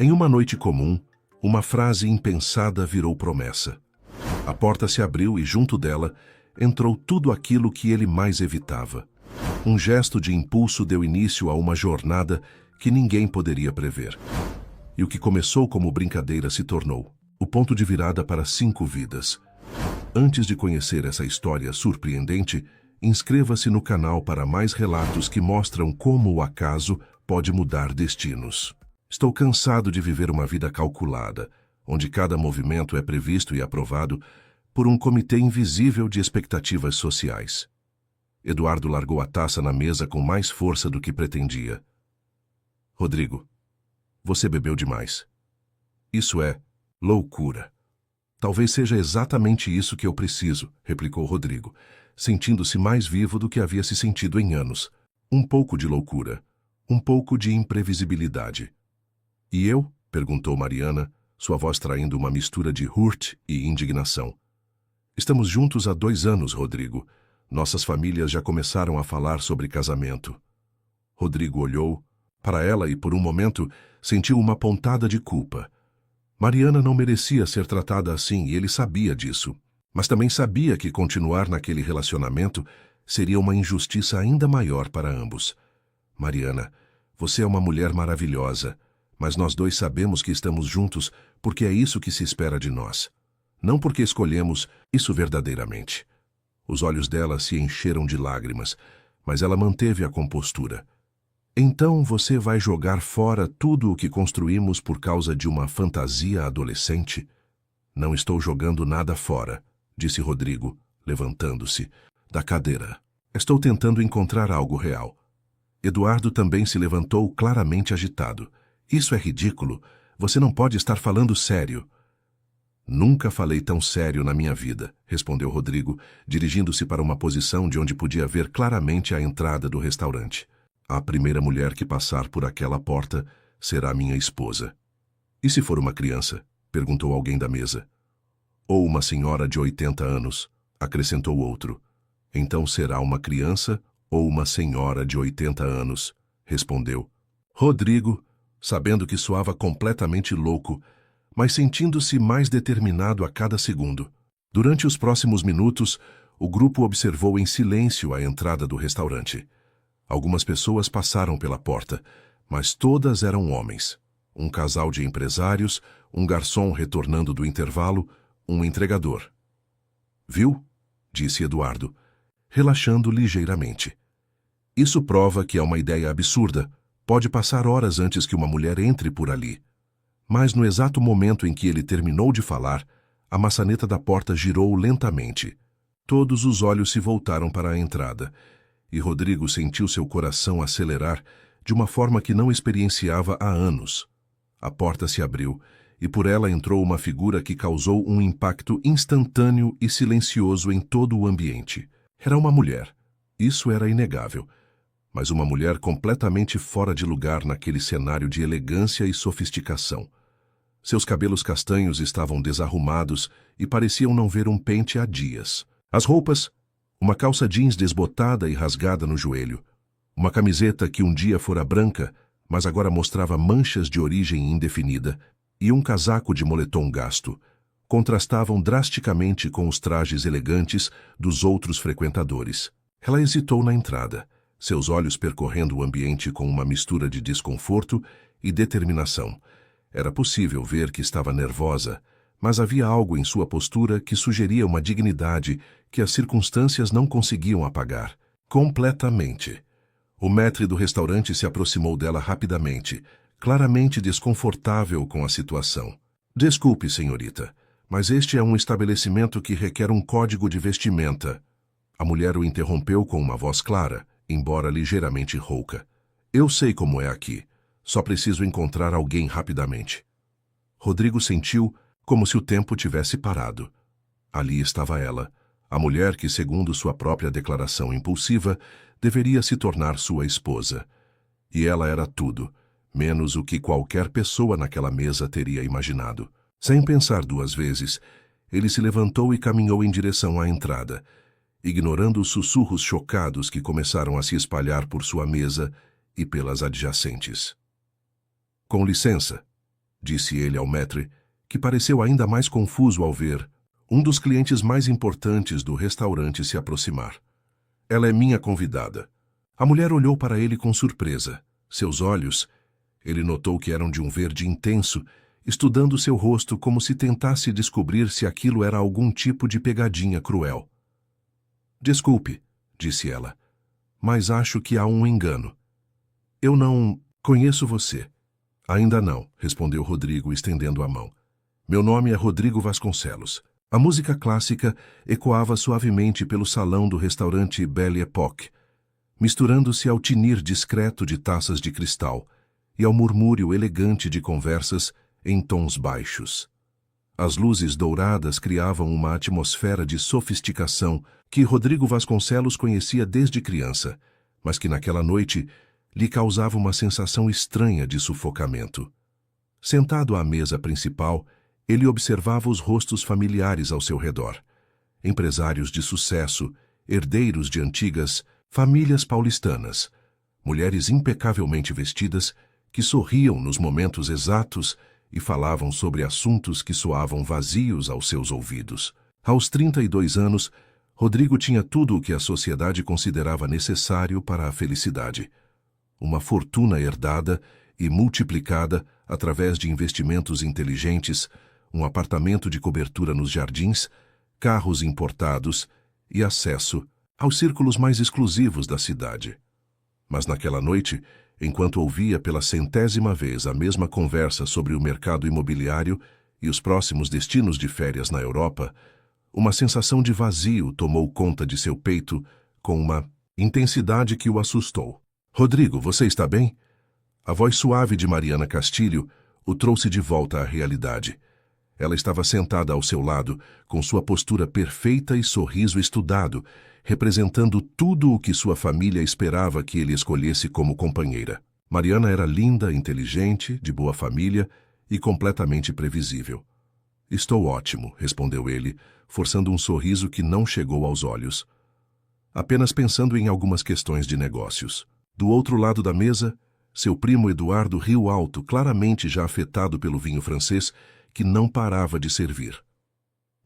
Em uma noite comum, uma frase impensada virou promessa. A porta se abriu e, junto dela, entrou tudo aquilo que ele mais evitava. Um gesto de impulso deu início a uma jornada que ninguém poderia prever. E o que começou como brincadeira se tornou o ponto de virada para 5 vidas. Antes de conhecer essa história surpreendente, inscreva-se no canal para mais relatos que mostram como o acaso pode mudar destinos. Estou cansado de viver uma vida calculada, onde cada movimento é previsto e aprovado por um comitê invisível de expectativas sociais. Eduardo largou a taça na mesa com mais força do que pretendia. Rodrigo, você bebeu demais. Isso é loucura. Talvez seja exatamente isso que eu preciso, replicou Rodrigo, sentindo-se mais vivo do que havia se sentido em anos. Um pouco de loucura, um pouco de imprevisibilidade. E eu? Perguntou Mariana, sua voz traindo uma mistura de hurt e indignação. Estamos juntos há 2 anos, Rodrigo. Nossas famílias já começaram a falar sobre casamento. Rodrigo olhou para ela e, por um momento, sentiu uma pontada de culpa. Mariana não merecia ser tratada assim e ele sabia disso. Mas também sabia que continuar naquele relacionamento seria uma injustiça ainda maior para ambos. Mariana, você é uma mulher maravilhosa, mas nós dois sabemos que estamos juntos porque é isso que se espera de nós. Não porque escolhemos isso verdadeiramente. Os olhos dela se encheram de lágrimas, mas ela manteve a compostura. Então você vai jogar fora tudo o que construímos por causa de uma fantasia adolescente? Não estou jogando nada fora, disse Rodrigo, levantando-se da cadeira. Estou tentando encontrar algo real. Eduardo também se levantou claramente agitado. Isso é ridículo. Você não pode estar falando sério. Nunca falei tão sério na minha vida, respondeu Rodrigo, dirigindo-se para uma posição de onde podia ver claramente a entrada do restaurante. A primeira mulher que passar por aquela porta será minha esposa. E se for uma criança? Perguntou alguém da mesa. Ou uma senhora de 80 anos, acrescentou outro. Então será uma criança ou uma senhora de 80 anos, respondeu. Rodrigo, sabendo que soava completamente louco, mas sentindo-se mais determinado a cada segundo. Durante os próximos minutos, o grupo observou em silêncio a entrada do restaurante. Algumas pessoas passaram pela porta, mas todas eram homens. Um casal de empresários, um garçom retornando do intervalo, um entregador. Viu? Disse Eduardo, relaxando ligeiramente. Isso prova que é uma ideia absurda. Pode passar horas antes que uma mulher entre por ali. Mas no exato momento em que ele terminou de falar, a maçaneta da porta girou lentamente. Todos os olhos se voltaram para a entrada, e Rodrigo sentiu seu coração acelerar de uma forma que não experienciava há anos. A porta se abriu, e por ela entrou uma figura que causou um impacto instantâneo e silencioso em todo o ambiente. Era uma mulher. Isso era inegável. Mas uma mulher completamente fora de lugar naquele cenário de elegância e sofisticação. Seus cabelos castanhos estavam desarrumados e pareciam não ver um pente há dias. As roupas, uma calça jeans desbotada e rasgada no joelho, uma camiseta que um dia fora branca, mas agora mostrava manchas de origem indefinida, e um casaco de moletom gasto, contrastavam drasticamente com os trajes elegantes dos outros frequentadores. Ela hesitou na entrada, seus olhos percorrendo o ambiente com uma mistura de desconforto e determinação. Era possível ver que estava nervosa, mas havia algo em sua postura que sugeria uma dignidade que as circunstâncias não conseguiam apagar. Completamente. O maître do restaurante se aproximou dela rapidamente, claramente desconfortável com a situação. Desculpe, senhorita, mas este é um estabelecimento que requer um código de vestimenta. A mulher o interrompeu com uma voz clara, embora ligeiramente rouca. Eu sei como é aqui. Só preciso encontrar alguém rapidamente. Rodrigo sentiu como se o tempo tivesse parado. Ali estava ela, a mulher que, segundo sua própria declaração impulsiva, deveria se tornar sua esposa. E ela era tudo, menos o que qualquer pessoa naquela mesa teria imaginado. Sem pensar 2 vezes, ele se levantou e caminhou em direção à entrada, ignorando os sussurros chocados que começaram a se espalhar por sua mesa e pelas adjacentes. Com licença, disse ele ao maître, que pareceu ainda mais confuso ao ver um dos clientes mais importantes do restaurante se aproximar. Ela é minha convidada. A mulher olhou para ele com surpresa. Seus olhos, ele notou que eram de um verde intenso, estudando seu rosto como se tentasse descobrir se aquilo era algum tipo de pegadinha cruel. Desculpe, disse ela, mas acho que há um engano. Eu não conheço você. Ainda não, respondeu Rodrigo, estendendo a mão. Meu nome é Rodrigo Vasconcelos. A música clássica ecoava suavemente pelo salão do restaurante Belle Époque, misturando-se ao tinir discreto de taças de cristal e ao murmúrio elegante de conversas em tons baixos. As luzes douradas criavam uma atmosfera de sofisticação que Rodrigo Vasconcelos conhecia desde criança, mas que naquela noite lhe causava uma sensação estranha de sufocamento. Sentado à mesa principal, ele observava os rostos familiares ao seu redor. Empresários de sucesso, herdeiros de antigas famílias paulistanas, mulheres impecavelmente vestidas que sorriam nos momentos exatos e falavam sobre assuntos que soavam vazios aos seus ouvidos. Aos 32 anos, Rodrigo tinha tudo o que a sociedade considerava necessário para a felicidade. Uma fortuna herdada e multiplicada através de investimentos inteligentes, um apartamento de cobertura nos jardins, carros importados e acesso aos círculos mais exclusivos da cidade. Mas naquela noite, enquanto ouvia pela 100ª vez a mesma conversa sobre o mercado imobiliário e os próximos destinos de férias na Europa, uma sensação de vazio tomou conta de seu peito com uma intensidade que o assustou. Rodrigo, você está bem? A voz suave de Mariana Castilho o trouxe de volta à realidade. Ela estava sentada ao seu lado, com sua postura perfeita e sorriso estudado, representando tudo o que sua família esperava que ele escolhesse como companheira. Mariana era linda, inteligente, de boa família e completamente previsível. Estou ótimo, respondeu ele, forçando um sorriso que não chegou aos olhos. Apenas pensando em algumas questões de negócios. Do outro lado da mesa, seu primo Eduardo riu alto, claramente já afetado pelo vinho francês, que não parava de servir.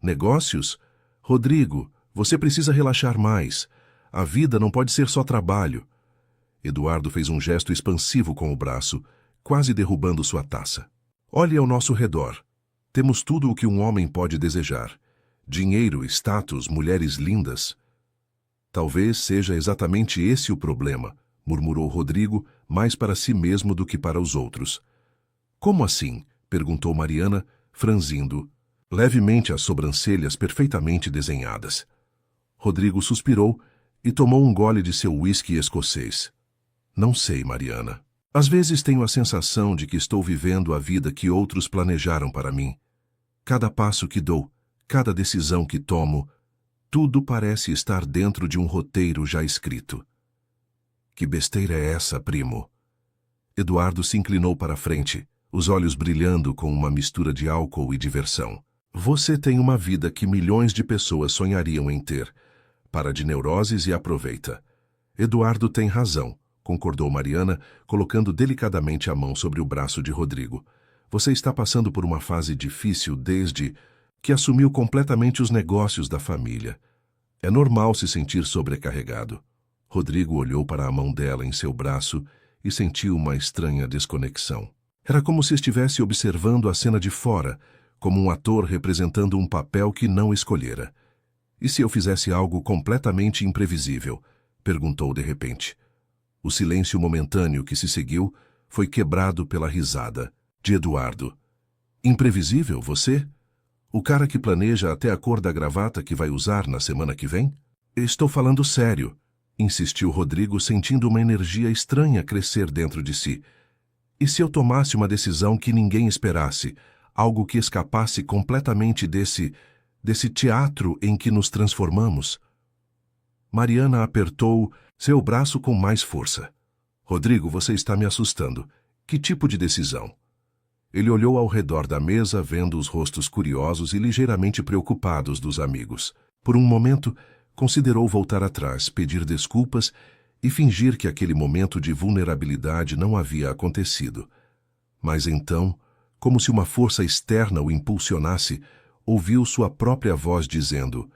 Negócios? Rodrigo, você precisa relaxar mais. A vida não pode ser só trabalho. Eduardo fez um gesto expansivo com o braço, quase derrubando sua taça. Olhe ao nosso redor. Temos tudo o que um homem pode desejar. Dinheiro, status, mulheres lindas. Talvez seja exatamente esse o problema, murmurou Rodrigo, mais para si mesmo do que para os outros. Como assim? Perguntou Mariana, franzindo levemente as sobrancelhas perfeitamente desenhadas. Rodrigo suspirou e tomou um gole de seu uísque escocês. Não sei, Mariana. Às vezes tenho a sensação de que estou vivendo a vida que outros planejaram para mim. Cada passo que dou, cada decisão que tomo, tudo parece estar dentro de um roteiro já escrito. Que besteira é essa, primo? Eduardo se inclinou para a frente, os olhos brilhando com uma mistura de álcool e diversão. Você tem uma vida que milhões de pessoas sonhariam em ter. Para de neuroses e aproveita. Eduardo tem razão, concordou Mariana, colocando delicadamente a mão sobre o braço de Rodrigo. Você está passando por uma fase difícil desde que assumiu completamente os negócios da família. É normal se sentir sobrecarregado. Rodrigo olhou para a mão dela em seu braço e sentiu uma estranha desconexão. Era como se estivesse observando a cena de fora, como um ator representando um papel que não escolhera. E se eu fizesse algo completamente imprevisível? Perguntou de repente. O silêncio momentâneo que se seguiu foi quebrado pela risada de Eduardo. Imprevisível, você? O cara que planeja até a cor da gravata que vai usar na semana que vem? Estou falando sério, insistiu Rodrigo, sentindo uma energia estranha crescer dentro de si. E se eu tomasse uma decisão que ninguém esperasse, algo que escapasse completamente desse teatro em que nos transformamos? Mariana apertou seu braço com mais força. Rodrigo, você está me assustando. Que tipo de decisão? Ele olhou ao redor da mesa, vendo os rostos curiosos e ligeiramente preocupados dos amigos. Por um momento, considerou voltar atrás, pedir desculpas e fingir que aquele momento de vulnerabilidade não havia acontecido. Mas então, Como se uma força externa o impulsionasse, ouviu sua própria voz dizendo: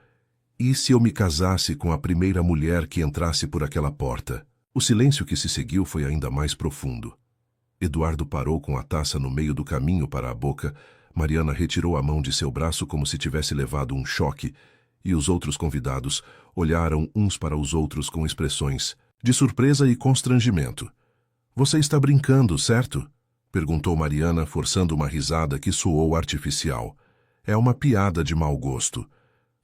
"E se eu me casasse com a primeira mulher que entrasse por aquela porta?" O silêncio que se seguiu foi ainda mais profundo. Eduardo parou com a taça no meio do caminho para a boca. Mariana retirou a mão de seu braço como se tivesse levado um choque, e os outros convidados olharam uns para os outros com expressões de surpresa e constrangimento. "Você está brincando, certo?" perguntou Mariana, forçando uma risada que soou artificial. "É uma piada de mau gosto."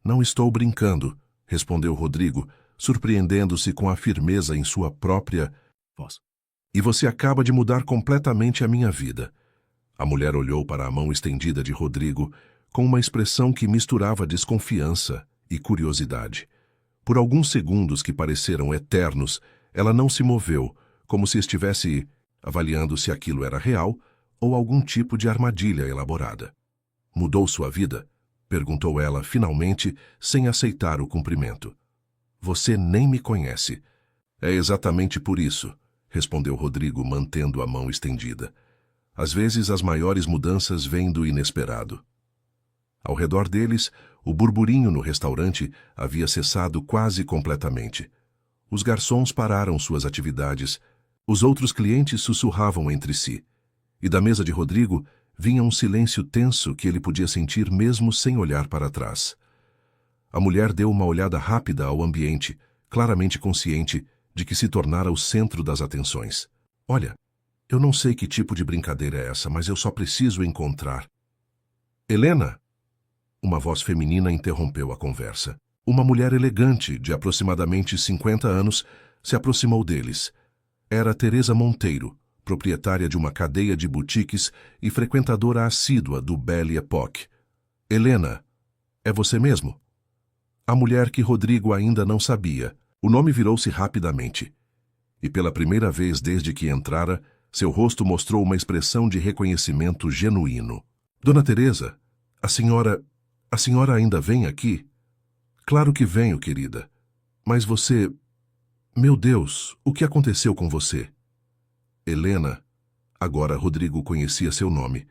"Não estou brincando", respondeu Rodrigo, surpreendendo-se com a firmeza em sua própria voz. "E você acaba de mudar completamente a minha vida." A mulher olhou para a mão estendida de Rodrigo com uma expressão que misturava desconfiança e curiosidade. Por alguns segundos que pareceram eternos, ela não se moveu, como se estivesse avaliando se aquilo era real ou algum tipo de armadilha elaborada. "Mudou sua vida?" perguntou ela finalmente, sem aceitar o cumprimento. "Você nem me conhece." "É exatamente por isso", respondeu Rodrigo, mantendo a mão estendida. "Às vezes as maiores mudanças vêm do inesperado." Ao redor deles, o burburinho no restaurante havia cessado quase completamente. Os garçons pararam suas atividades, os outros clientes sussurravam entre si, e da mesa de Rodrigo vinha um silêncio tenso que ele podia sentir mesmo sem olhar para trás. A mulher deu uma olhada rápida ao ambiente, claramente consciente de que se tornara o centro das atenções. "Olha, eu não sei que tipo de brincadeira é essa, mas eu só preciso encontrar." "Helena!" Uma voz feminina interrompeu a conversa. Uma mulher elegante, de aproximadamente 50 anos, se aproximou deles. Era Teresa Monteiro, proprietária de uma cadeia de boutiques e frequentadora assídua do Belle Époque. "Helena, é você mesmo?" A mulher que Rodrigo ainda não sabia. O nome virou-se rapidamente. E pela primeira vez desde que entrara, seu rosto mostrou uma expressão de reconhecimento genuíno. "Dona Teresa, a senhora ainda vem aqui?" "Claro que venho, querida. Mas você... Meu Deus, o que aconteceu com você?" Helena, agora Rodrigo conhecia seu nome,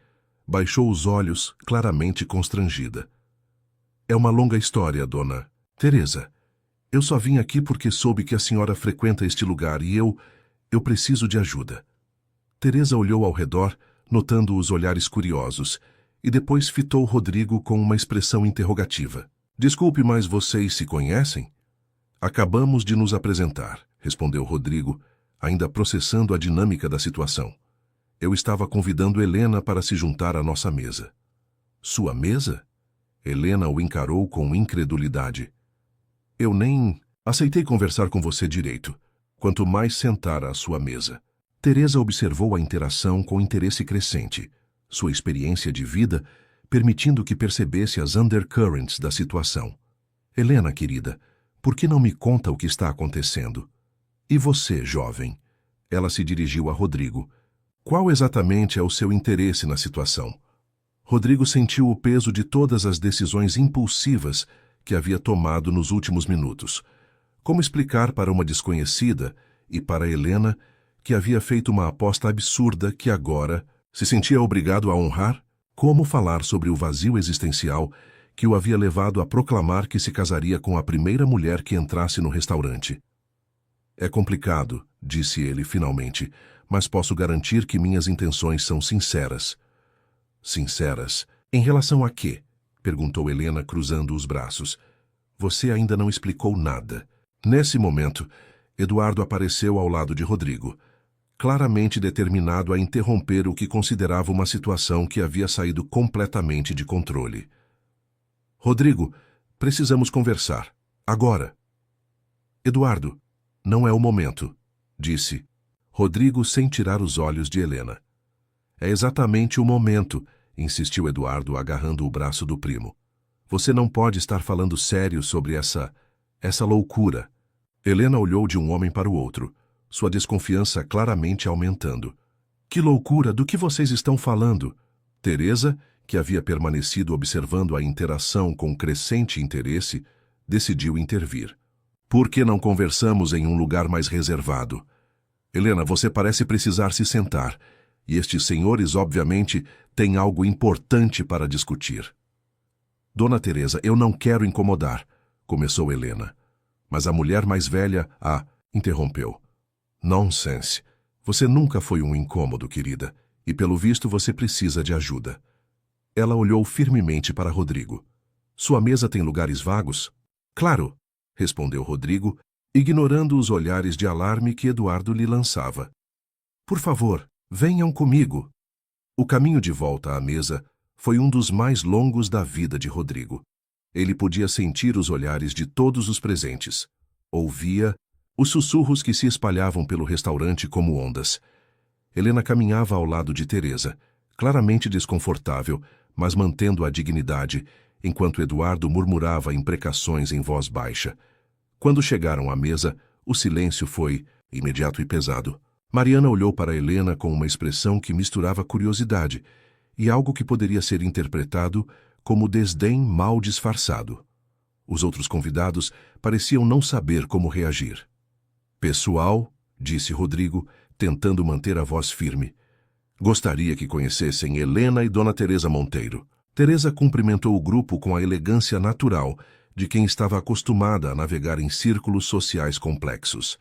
baixou os olhos, claramente constrangida. "É uma longa história, dona Teresa. Eu só vim aqui porque soube que a senhora frequenta este lugar e eu preciso de ajuda." Teresa olhou ao redor, notando os olhares curiosos, e depois fitou Rodrigo com uma expressão interrogativa. "Desculpe, mas vocês se conhecem?" "Acabamos de nos apresentar", respondeu Rodrigo, ainda processando a dinâmica da situação. "Eu estava convidando Helena para se juntar à nossa mesa." "Sua mesa?" Helena o encarou com incredulidade. "Eu nem aceitei conversar com você direito, quanto mais sentar à sua mesa." Teresa observou a interação com interesse crescente, sua experiência de vida permitindo que percebesse as undercurrents da situação. "Helena, querida, por que não me conta o que está acontecendo? E você, jovem?" Ela se dirigiu a Rodrigo. "Qual exatamente é o seu interesse na situação?" Rodrigo sentiu o peso de todas as decisões impulsivas que havia tomado nos últimos minutos. Como explicar para uma desconhecida e para Helena que havia feito uma aposta absurda que agora se sentia obrigado a honrar? Como falar sobre o vazio existencial que o havia levado a proclamar que se casaria com a primeira mulher que entrasse no restaurante? "É complicado", disse ele finalmente, "mas posso garantir que minhas intenções são sinceras." "Sinceras? Em relação a quê?" perguntou Helena, cruzando os braços. "Você ainda não explicou nada." Nesse momento, Eduardo apareceu ao lado de Rodrigo, claramente determinado a interromper o que considerava uma situação que havia saído completamente de controle. "Rodrigo, precisamos conversar. Agora." "Eduardo, não é o momento", disse Rodrigo sem tirar os olhos de Helena. "É exatamente o momento", insistiu Eduardo, agarrando o braço do primo. "Você não pode estar falando sério sobre essa loucura." Helena olhou de um homem para o outro, sua desconfiança claramente aumentando. "Que loucura? Do que vocês estão falando?" Teresa, que havia permanecido observando a interação com crescente interesse, decidiu intervir. "Por que não conversamos em um lugar mais reservado?" "Helena, você parece precisar se sentar. e estes senhores, obviamente, têm algo importante para discutir. Dona Teresa, eu não quero incomodar, começou Helena. Mas a mulher mais velha a interrompeu. Nonsense. Você nunca foi um incômodo, querida, e pelo visto você precisa de ajuda. Ela olhou firmemente para Rodrigo. Sua mesa tem lugares vagos? Claro, respondeu Rodrigo, ignorando os olhares de alarme que Eduardo lhe lançava. Por favor, venham comigo. O caminho de volta à mesa foi um dos mais longos da vida de Rodrigo. Ele podia sentir os olhares de todos os presentes. Ouvia os sussurros que se espalhavam pelo restaurante como ondas. Helena caminhava ao lado de Teresa, claramente desconfortável, mas mantendo a dignidade, enquanto Eduardo murmurava imprecações em voz baixa. Quando chegaram à mesa, o silêncio foi imediato e pesado. Mariana olhou para Helena com uma expressão que misturava curiosidade e algo que poderia ser interpretado como desdém mal disfarçado. Os outros convidados pareciam não saber como reagir. Pessoal, disse Rodrigo, tentando manter a voz firme. Gostaria que conhecessem Helena e Dona Teresa Monteiro. Teresa cumprimentou o grupo com a elegância natural de quem estava acostumada a navegar em círculos sociais complexos.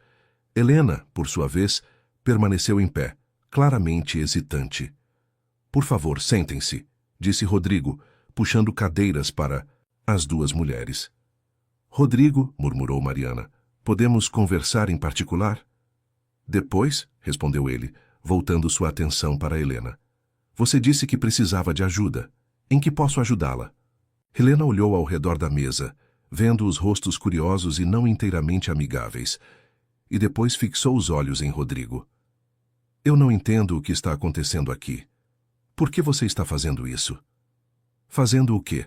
Helena, por sua vez, permaneceu em pé, claramente hesitante. Por favor, sentem-se, disse Rodrigo, puxando cadeiras para as duas mulheres. Rodrigo, murmurou Mariana, podemos conversar em particular? Depois, respondeu ele, voltando sua atenção para Helena. Você disse que precisava de ajuda. Em que posso ajudá-la? Helena olhou ao redor da mesa, vendo os rostos curiosos e não inteiramente amigáveis, e depois fixou os olhos em Rodrigo. Eu não entendo o que está acontecendo aqui. Por que você está fazendo isso? Fazendo o quê?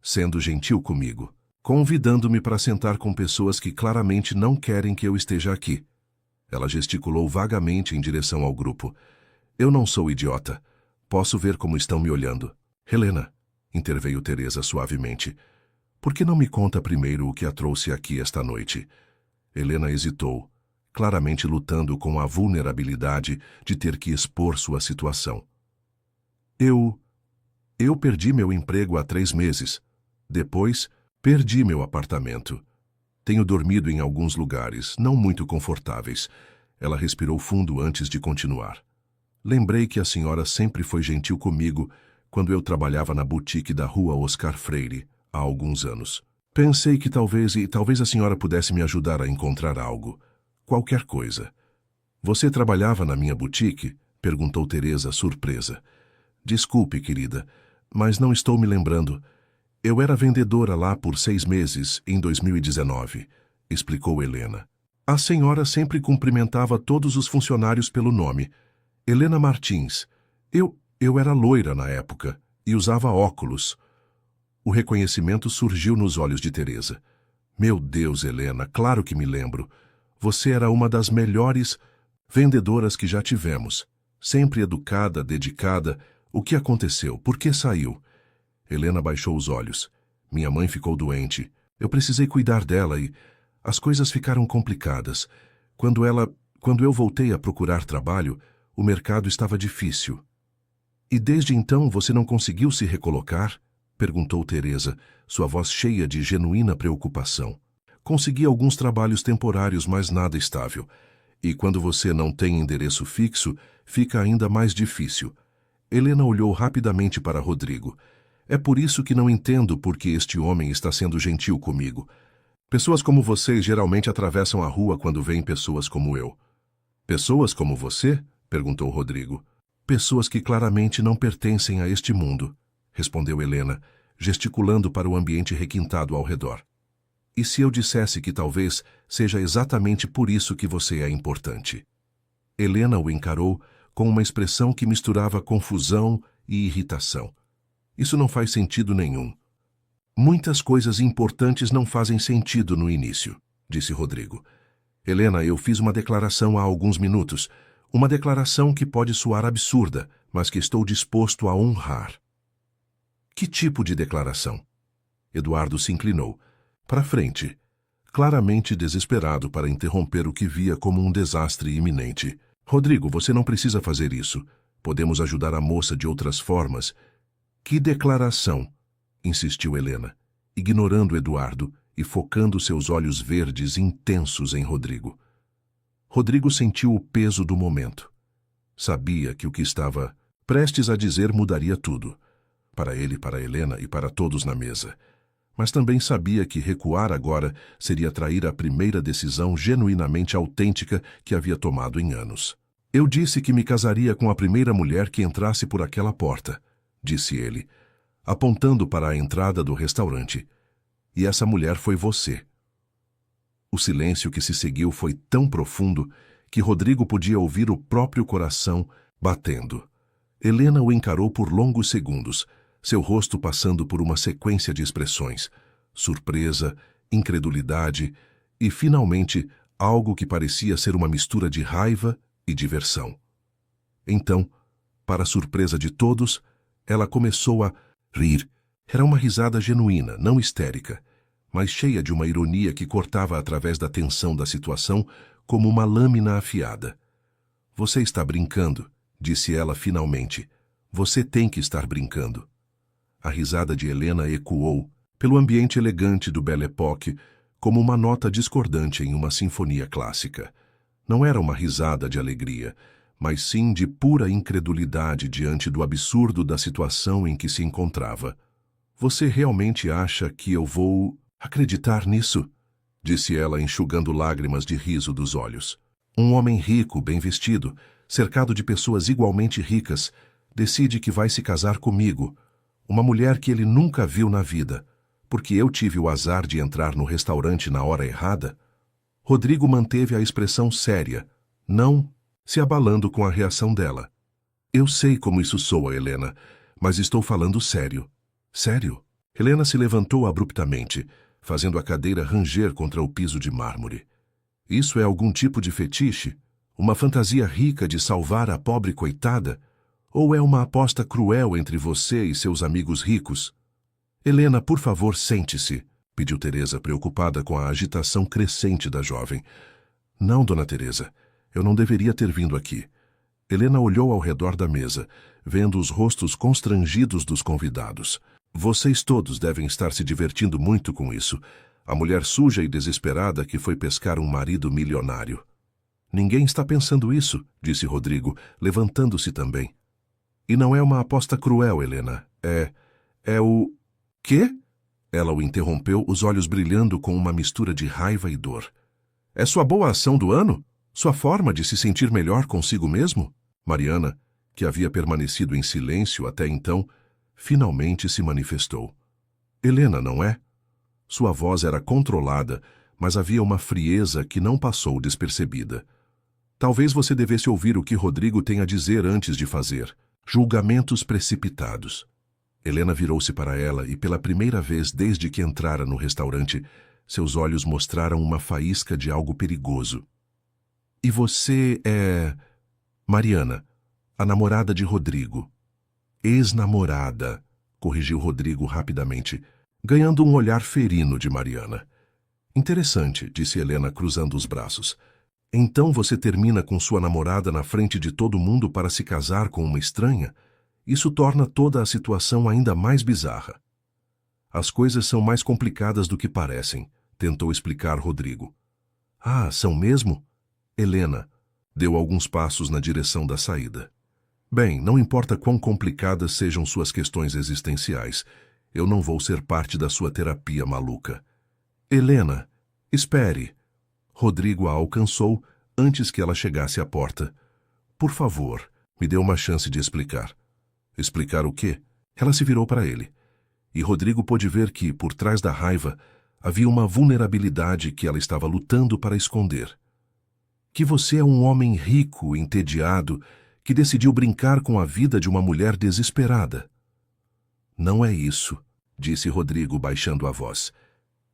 Sendo gentil comigo, convidando-me para sentar com pessoas que claramente não querem que eu esteja aqui. Ela gesticulou vagamente em direção ao grupo. Eu não sou idiota. Posso ver como estão me olhando. Helena, interveio Teresa suavemente, por que não me conta primeiro o que a trouxe aqui esta noite? Helena hesitou, claramente lutando com a vulnerabilidade de ter que expor sua situação. Eu perdi meu emprego há 3 meses. Depois, perdi meu apartamento. Tenho dormido em alguns lugares, não muito confortáveis. Ela respirou fundo antes de continuar. Lembrei que a senhora sempre foi gentil comigo quando eu trabalhava na boutique da rua Oscar Freire, há alguns anos. Pensei que talvez a senhora pudesse me ajudar a encontrar algo. Qualquer coisa. Você trabalhava na minha boutique? Perguntou Teresa, surpresa. Desculpe, querida, mas não estou me lembrando. Eu era vendedora lá por 6 meses, em 2019, explicou Helena. A senhora sempre cumprimentava todos os funcionários pelo nome. Helena Martins. Eu era loira na época e usava óculos. O reconhecimento surgiu nos olhos de Teresa. Meu Deus, Helena, claro que me lembro. Você era uma das melhores vendedoras que já tivemos. Sempre educada, dedicada. O que aconteceu? Por que saiu? Helena baixou os olhos. Minha mãe ficou doente. Eu precisei cuidar dela e as coisas ficaram complicadas. Quando eu voltei a procurar trabalho, o mercado estava difícil. E desde então você não conseguiu se recolocar? Perguntou Teresa, sua voz cheia de genuína preocupação. Consegui alguns trabalhos temporários, mas nada estável. E quando você não tem endereço fixo, fica ainda mais difícil. Helena olhou rapidamente para Rodrigo. É por isso que não entendo por que este homem está sendo gentil comigo. Pessoas como vocês geralmente atravessam a rua quando veem pessoas como eu. Pessoas como você? Perguntou Rodrigo. Pessoas que claramente não pertencem a este mundo, respondeu Helena, gesticulando para o ambiente requintado ao redor. E se eu dissesse que talvez seja exatamente por isso que você é importante? Helena o encarou com uma expressão que misturava confusão e irritação. Isso não faz sentido nenhum. Muitas coisas importantes não fazem sentido no início, disse Rodrigo. Helena, eu fiz uma declaração há alguns minutos. Uma declaração que pode soar absurda, mas que estou disposto a honrar. Que tipo de declaração? Eduardo se inclinou para frente, claramente desesperado para interromper o que via como um desastre iminente. Rodrigo, você não precisa fazer isso. Podemos ajudar a moça de outras formas. Que declaração? Insistiu Helena, ignorando Eduardo e focando seus olhos verdes intensos em Rodrigo. Rodrigo sentiu o peso do momento. Sabia que o que estava prestes a dizer mudaria tudo, para ele, para Helena e para todos na mesa. Mas também sabia que recuar agora seria trair a primeira decisão genuinamente autêntica que havia tomado em anos. Eu disse que me casaria com a primeira mulher que entrasse por aquela porta, disse ele, apontando para a entrada do restaurante. E essa mulher foi você. O silêncio que se seguiu foi tão profundo que Rodrigo podia ouvir o próprio coração batendo. Helena o encarou por longos segundos, seu rosto passando por uma sequência de expressões: surpresa, incredulidade e, finalmente, algo que parecia ser uma mistura de raiva e diversão. Então, para a surpresa de todos, ela começou a rir. Era uma risada genuína, não histérica, mas cheia de uma ironia que cortava através da tensão da situação como uma lâmina afiada. Você está brincando, disse ela finalmente. Você tem que estar brincando. A risada de Helena ecoou, pelo ambiente elegante do Belle Époque, como uma nota discordante em uma sinfonia clássica. Não era uma risada de alegria, mas sim de pura incredulidade diante do absurdo da situação em que se encontrava. Você realmente acha que eu vou acreditar nisso? Disse ela, enxugando lágrimas de riso dos olhos. Um homem rico, bem vestido, cercado de pessoas igualmente ricas, decide que vai se casar comigo, uma mulher que ele nunca viu na vida, porque eu tive o azar de entrar no restaurante na hora errada? Rodrigo manteve a expressão séria, não se abalando com a reação dela. Eu sei como isso soa, Helena, mas estou falando sério. Sério? Helena se levantou abruptamente, fazendo a cadeira ranger contra o piso de mármore. Isso é algum tipo de fetiche? Uma fantasia rica de salvar a pobre coitada? Ou é uma aposta cruel entre você e seus amigos ricos? Helena, por favor, sente-se, pediu Teresa, preocupada com a agitação crescente da jovem. Não, dona Teresa, eu não deveria ter vindo aqui. Helena olhou ao redor da mesa, vendo os rostos constrangidos dos convidados. Vocês todos devem estar se divertindo muito com isso. A mulher suja e desesperada que foi pescar um marido milionário. Ninguém está pensando isso, disse Rodrigo, levantando-se também. E não é uma aposta cruel, Helena. É o... Quê? Ela o interrompeu, os olhos brilhando com uma mistura de raiva e dor. É sua boa ação do ano? Sua forma de se sentir melhor consigo mesmo? Mariana, que havia permanecido em silêncio até então, finalmente se manifestou. Helena, não é? Sua voz era controlada, mas havia uma frieza que não passou despercebida. Talvez você devesse ouvir o que Rodrigo tem a dizer antes de fazer. Julgamentos precipitados. Helena virou-se para ela e, pela primeira vez desde que entrara no restaurante, seus olhos mostraram uma faísca de algo perigoso. E você é... Mariana, a namorada de Rodrigo. Ex-namorada, corrigiu Rodrigo rapidamente, ganhando um olhar ferino de Mariana. Interessante, disse Helena, cruzando os braços. Então você termina com sua namorada na frente de todo mundo para se casar com uma estranha? Isso torna toda a situação ainda mais bizarra. As coisas são mais complicadas do que parecem, tentou explicar Rodrigo. Ah, são mesmo? Helena deu alguns passos na direção da saída. Bem, não importa quão complicadas sejam suas questões existenciais, eu não vou ser parte da sua terapia maluca. Helena, espere. Rodrigo a alcançou antes que ela chegasse à porta. Por favor, me dê uma chance de explicar. Explicar o quê? Ela se virou para ele. E Rodrigo pôde ver que, por trás da raiva, havia uma vulnerabilidade que ela estava lutando para esconder. Que você é um homem rico, entediado, que decidiu brincar com a vida de uma mulher desesperada. Não é isso, disse Rodrigo, baixando a voz.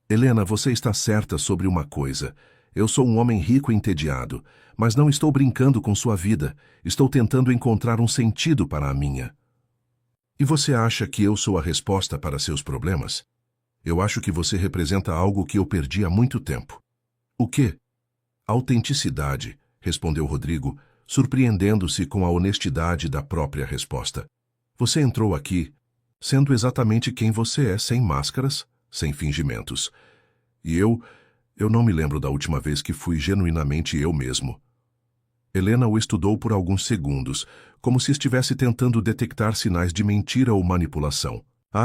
Helena, você está certa sobre uma coisa. Eu sou um homem rico e entediado, mas não estou brincando com sua vida. Estou tentando encontrar um sentido para a minha. E você acha que eu sou a resposta para seus problemas? Eu acho que você representa algo que eu perdi há muito tempo. O quê? Autenticidade, respondeu Rodrigo, surpreendendo-se com a honestidade da própria resposta. Você entrou aqui sendo exatamente quem você é, sem máscaras, sem fingimentos. E eu não me lembro da última vez que fui genuinamente eu mesmo. Helena o estudou por alguns segundos, como se estivesse tentando detectar sinais de mentira ou manipulação.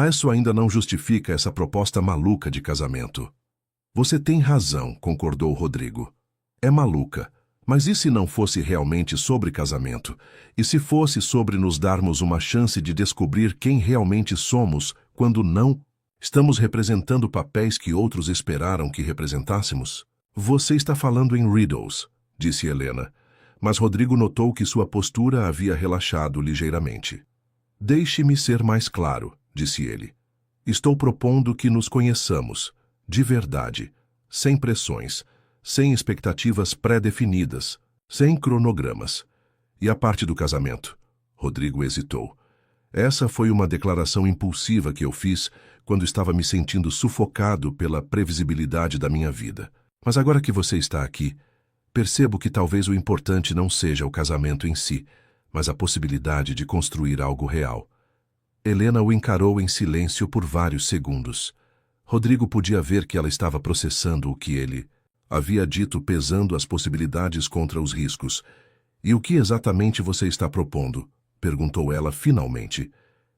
Isso ainda não justifica essa proposta maluca de casamento. Você tem razão, concordou Rodrigo. É maluca. Mas e se não fosse realmente sobre casamento? E se fosse sobre nos darmos uma chance de descobrir quem realmente somos, quando não estamos representando papéis que outros esperaram que representássemos? Você está falando em riddles, disse Helena, mas Rodrigo notou que sua postura havia relaxado ligeiramente. Deixe-me ser mais claro, disse ele. Estou propondo que nos conheçamos, de verdade, sem pressões, sem expectativas pré-definidas, sem cronogramas. E a parte do casamento? Rodrigo hesitou. Essa foi uma declaração impulsiva que eu fiz quando estava me sentindo sufocado pela previsibilidade da minha vida. Mas agora que você está aqui, percebo que talvez o importante não seja o casamento em si, mas a possibilidade de construir algo real. Helena o encarou em silêncio por vários segundos. Rodrigo podia ver que ela estava processando o que ele havia dito, pesando as possibilidades contra os riscos. E o que exatamente você está propondo? Perguntou ela finalmente.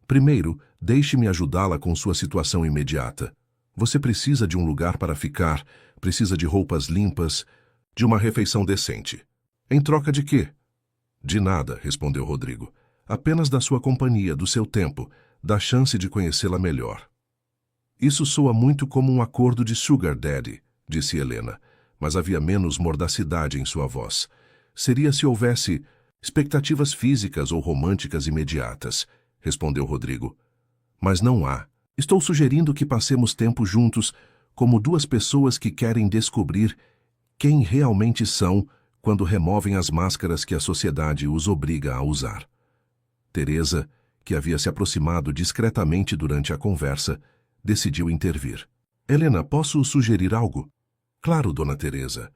Primeiro, deixe-me ajudá-la com sua situação imediata. Você precisa de um lugar para ficar, precisa de roupas limpas, de uma refeição decente. Em troca de quê? De nada, respondeu Rodrigo. Apenas da sua companhia, do seu tempo, da chance de conhecê-la melhor. Isso soa muito como um acordo de sugar daddy, disse Helena, mas havia menos mordacidade em sua voz. Seria se houvesse expectativas físicas ou românticas imediatas, respondeu Rodrigo. Mas não há. Estou sugerindo que passemos tempo juntos como duas pessoas que querem descobrir quem realmente são quando removem as máscaras que a sociedade os obriga a usar. Teresa, que havia se aproximado discretamente durante a conversa, decidiu intervir. Helena, posso sugerir algo? Claro, dona Teresa.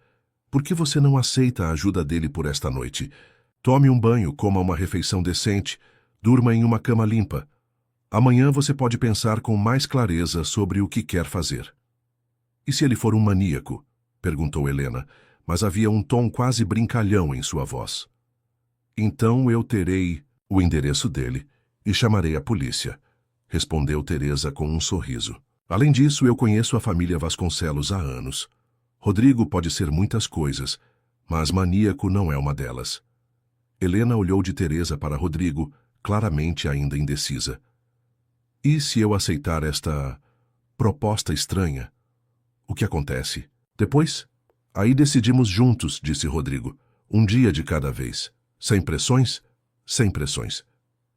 Por que você não aceita a ajuda dele por esta noite? Tome um banho, coma uma refeição decente, durma em uma cama limpa. Amanhã você pode pensar com mais clareza sobre o que quer fazer. E se ele for um maníaco? Perguntou Helena, mas havia um tom quase brincalhão em sua voz. Então eu terei o endereço dele e chamarei a polícia, respondeu Teresa com um sorriso. Além disso, eu conheço a família Vasconcelos há anos. Rodrigo pode ser muitas coisas, mas maníaco não é uma delas. Helena olhou de Teresa para Rodrigo, claramente ainda indecisa. E se eu aceitar esta proposta estranha? O que acontece? Depois? Aí decidimos juntos, disse Rodrigo. Um dia de cada vez. Sem pressões? Sem pressões.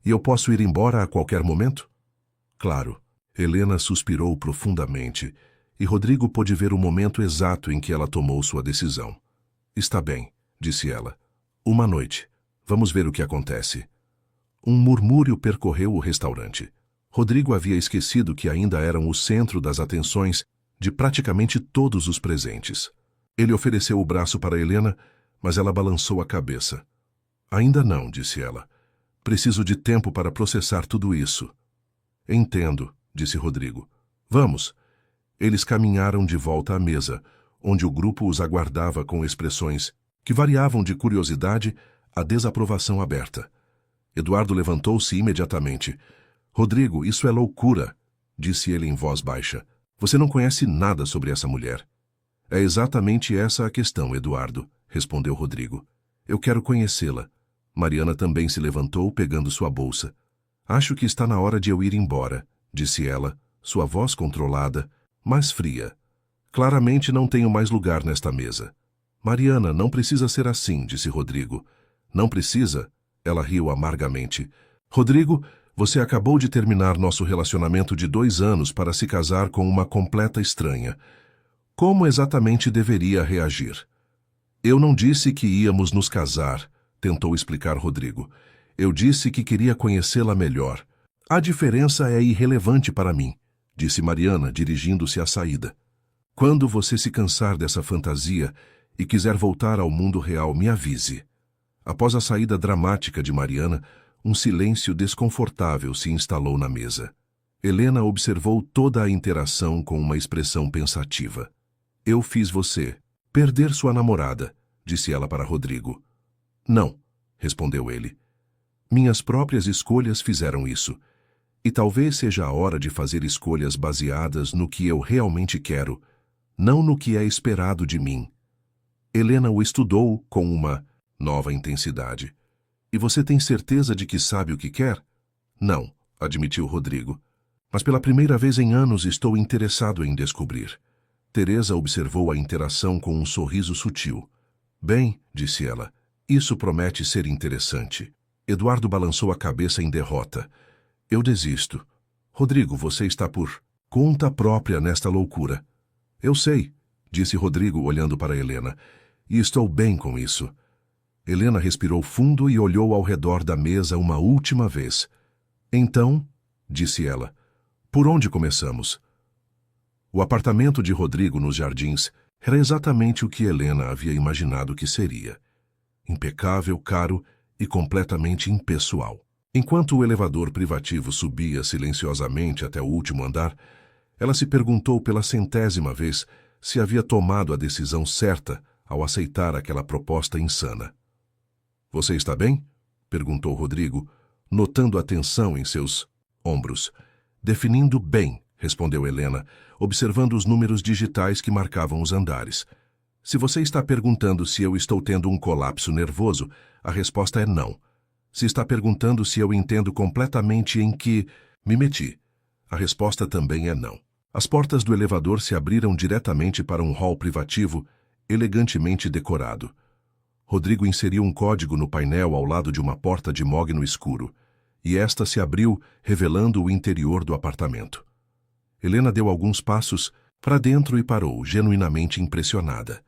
E eu posso ir embora a qualquer momento? Claro. Helena suspirou profundamente, e Rodrigo pôde ver o momento exato em que ela tomou sua decisão. Está bem, disse ela. Uma noite. Vamos ver o que acontece. Um murmúrio percorreu o restaurante. Rodrigo havia esquecido que ainda eram o centro das atenções de praticamente todos os presentes. Ele ofereceu o braço para Helena, mas ela balançou a cabeça. Ainda não, disse ela. Preciso de tempo para processar tudo isso. Entendo, disse Rodrigo. Vamos. Eles caminharam de volta à mesa, onde o grupo os aguardava com expressões que variavam de curiosidade a desaprovação aberta. Eduardo levantou-se imediatamente. Rodrigo, isso é loucura, disse ele em voz baixa. Você não conhece nada sobre essa mulher. É exatamente essa a questão, Eduardo, respondeu Rodrigo. Eu quero conhecê-la. Mariana também se levantou, pegando sua bolsa. Acho que está na hora de eu ir embora, disse ela, sua voz controlada, mas fria. Claramente não tenho mais lugar nesta mesa. Mariana, não precisa ser assim, disse Rodrigo. Não precisa? Ela riu amargamente. Rodrigo, você acabou de terminar nosso relacionamento de 2 anos para se casar com uma completa estranha. Como exatamente deveria reagir? Eu não disse que íamos nos casar, tentou explicar Rodrigo. Eu disse que queria conhecê-la melhor. A diferença é irrelevante para mim, disse Mariana, dirigindo-se à saída. Quando você se cansar dessa fantasia e quiser voltar ao mundo real, me avise. Após a saída dramática de Mariana, um silêncio desconfortável se instalou na mesa. Helena observou toda a interação com uma expressão pensativa. Eu fiz você perder sua namorada, disse ela para Rodrigo. Não, respondeu ele. Minhas próprias escolhas fizeram isso. E talvez seja a hora de fazer escolhas baseadas no que eu realmente quero, não no que é esperado de mim. Helena o estudou com uma nova intensidade. E você tem certeza de que sabe o que quer? Não, admitiu Rodrigo. Mas pela primeira vez em anos estou interessado em descobrir. Teresa observou a interação com um sorriso sutil. Bem, disse ela, isso promete ser interessante. Eduardo balançou a cabeça em derrota. Eu desisto. Rodrigo, você está por conta própria nesta loucura. Eu sei, disse Rodrigo olhando para Helena, e estou bem com isso. Helena respirou fundo e olhou ao redor da mesa uma última vez. Então, disse ela, por onde começamos? O apartamento de Rodrigo nos Jardins era exatamente o que Helena havia imaginado que seria. Impecável, caro e completamente impessoal. Enquanto o elevador privativo subia silenciosamente até o último andar, ela se perguntou pela 100ª vez se havia tomado a decisão certa ao aceitar aquela proposta insana. Você está bem? Perguntou Rodrigo, notando a tensão em seus ombros. Definindo bem, respondeu Helena, observando os números digitais que marcavam os andares. Se você está perguntando se eu estou tendo um colapso nervoso, a resposta é não. Se está perguntando se eu entendo completamente em que me meti, a resposta também é não. As portas do elevador se abriram diretamente para um hall privativo, elegantemente decorado. Rodrigo inseriu um código no painel ao lado de uma porta de mogno escuro, e esta se abriu, revelando o interior do apartamento. Helena deu alguns passos para dentro e parou, genuinamente impressionada.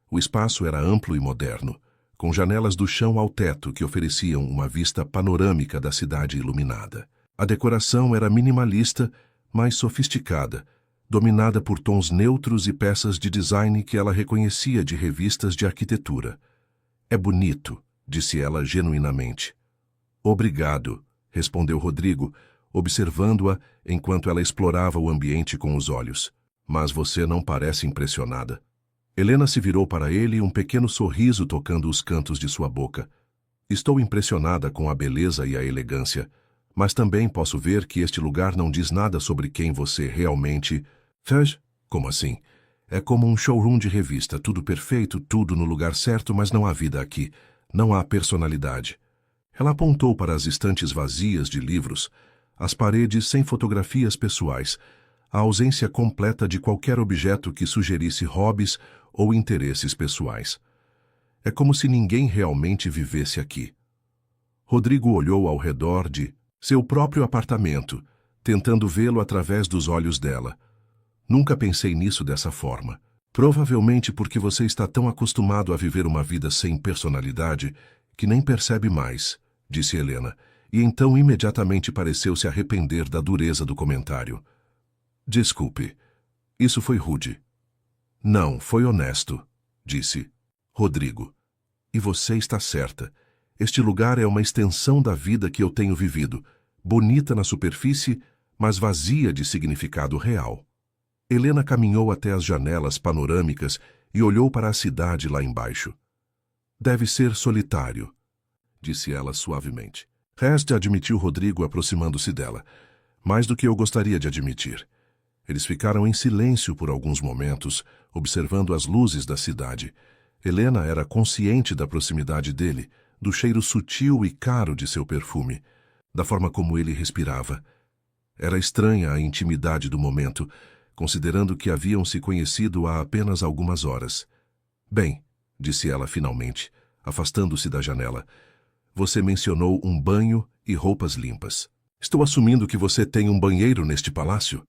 O espaço era amplo e moderno, com janelas do chão ao teto que ofereciam uma vista panorâmica da cidade iluminada. A decoração era minimalista, mas sofisticada, dominada por tons neutros e peças de design que ela reconhecia de revistas de arquitetura. É bonito, disse ela genuinamente. Obrigado, respondeu Rodrigo, observando-a enquanto ela explorava o ambiente com os olhos. Mas você não parece impressionada. Helena se virou para ele, um pequeno sorriso tocando os cantos de sua boca. Estou impressionada com a beleza e a elegância, mas também posso ver que este lugar não diz nada sobre quem você realmente... Fez? Como assim? É como um showroom de revista, tudo perfeito, tudo no lugar certo, mas não há vida aqui. Não há personalidade. Ela apontou para as estantes vazias de livros, as paredes sem fotografias pessoais, a ausência completa de qualquer objeto que sugerisse hobbies ou interesses pessoais. É como se ninguém realmente vivesse aqui. Rodrigo olhou ao redor de seu próprio apartamento, tentando vê-lo através dos olhos dela. Nunca pensei nisso dessa forma. Provavelmente porque você está tão acostumado a viver uma vida sem personalidade que nem percebe mais, disse Helena, e então imediatamente pareceu se arrepender da dureza do comentário. Desculpe, isso foi rude. Não, foi honesto, disse Rodrigo. E você está certa. Este lugar é uma extensão da vida que eu tenho vivido, bonita na superfície, mas vazia de significado real. Helena caminhou até as janelas panorâmicas e olhou para a cidade lá embaixo. Deve ser solitário, disse ela suavemente. Reste admitiu Rodrigo aproximando-se dela. Mais do que eu gostaria de admitir. Eles ficaram em silêncio por alguns momentos, observando as luzes da cidade. Helena era consciente da proximidade dele, do cheiro sutil e caro de seu perfume, da forma como ele respirava. Era estranha a intimidade do momento, considerando que haviam se conhecido há apenas algumas horas. Bem, disse ela finalmente, afastando-se da janela, você mencionou um banho e roupas limpas. Estou assumindo que você tem um banheiro neste palácio?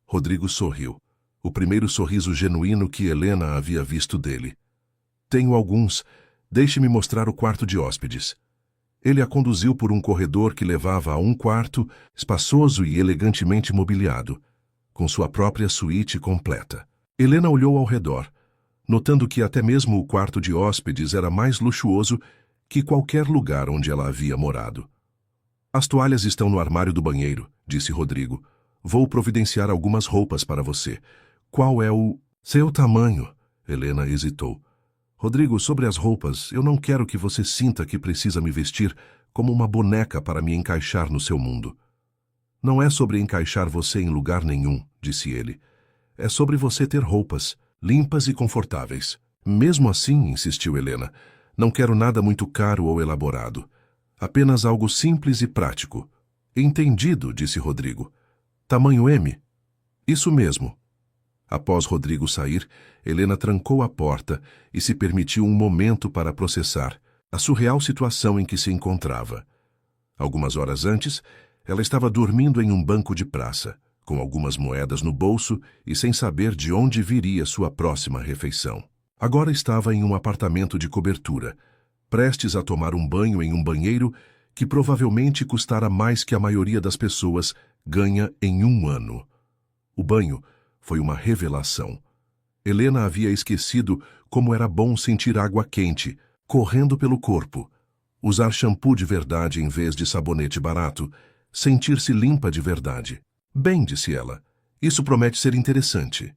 Rodrigo sorriu, o primeiro sorriso genuíno que Helena havia visto dele. Tenho alguns. Deixe-me mostrar o quarto de hóspedes. Ele a conduziu por um corredor que levava a um quarto, espaçoso e elegantemente mobiliado, com sua própria suíte completa. Helena olhou ao redor, notando que até mesmo o quarto de hóspedes era mais luxuoso que qualquer lugar onde ela havia morado. As toalhas estão no armário do banheiro, disse Rodrigo. Vou providenciar algumas roupas para você. Qual é o seu tamanho? Helena hesitou. Rodrigo, sobre as roupas, eu não quero que você sinta que precisa me vestir como uma boneca para me encaixar no seu mundo. Não é sobre encaixar você em lugar nenhum, disse ele. É sobre você ter roupas, limpas e confortáveis. Mesmo assim, insistiu Helena, não quero nada muito caro ou elaborado. Apenas algo simples e prático. Entendido, disse Rodrigo. Tamanho M? Isso mesmo. Após Rodrigo sair, Helena trancou a porta e se permitiu um momento para processar a surreal situação em que se encontrava. Algumas horas antes, ela estava dormindo em um banco de praça, com algumas moedas no bolso e sem saber de onde viria sua próxima refeição. Agora estava em um apartamento de cobertura, prestes a tomar um banho em um banheiro que provavelmente custara mais que a maioria das pessoas ganha em um ano. O banho foi uma revelação. Helena havia esquecido como era bom sentir água quente, correndo pelo corpo, usar shampoo de verdade em vez de sabonete barato, sentir-se limpa de verdade. Bem, disse ela, isso promete ser interessante.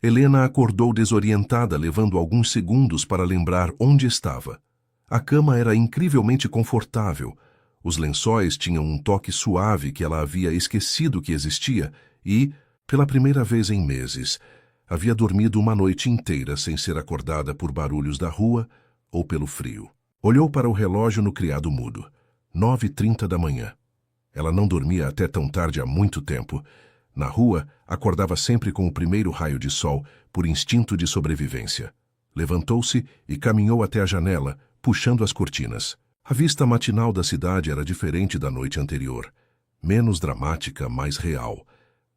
Helena acordou desorientada, levando alguns segundos para lembrar onde estava. A cama era incrivelmente confortável. Os lençóis tinham um toque suave que ela havia esquecido que existia e, pela primeira vez em meses, havia dormido uma noite inteira sem ser acordada por barulhos da rua ou pelo frio. Olhou para o relógio no criado mudo. 9h30 da manhã. Ela não dormia até tão tarde há muito tempo. Na rua, acordava sempre com o primeiro raio de sol, por instinto de sobrevivência. Levantou-se e caminhou até a janela, puxando as cortinas. A vista matinal da cidade era diferente da noite anterior. Menos dramática, mais real.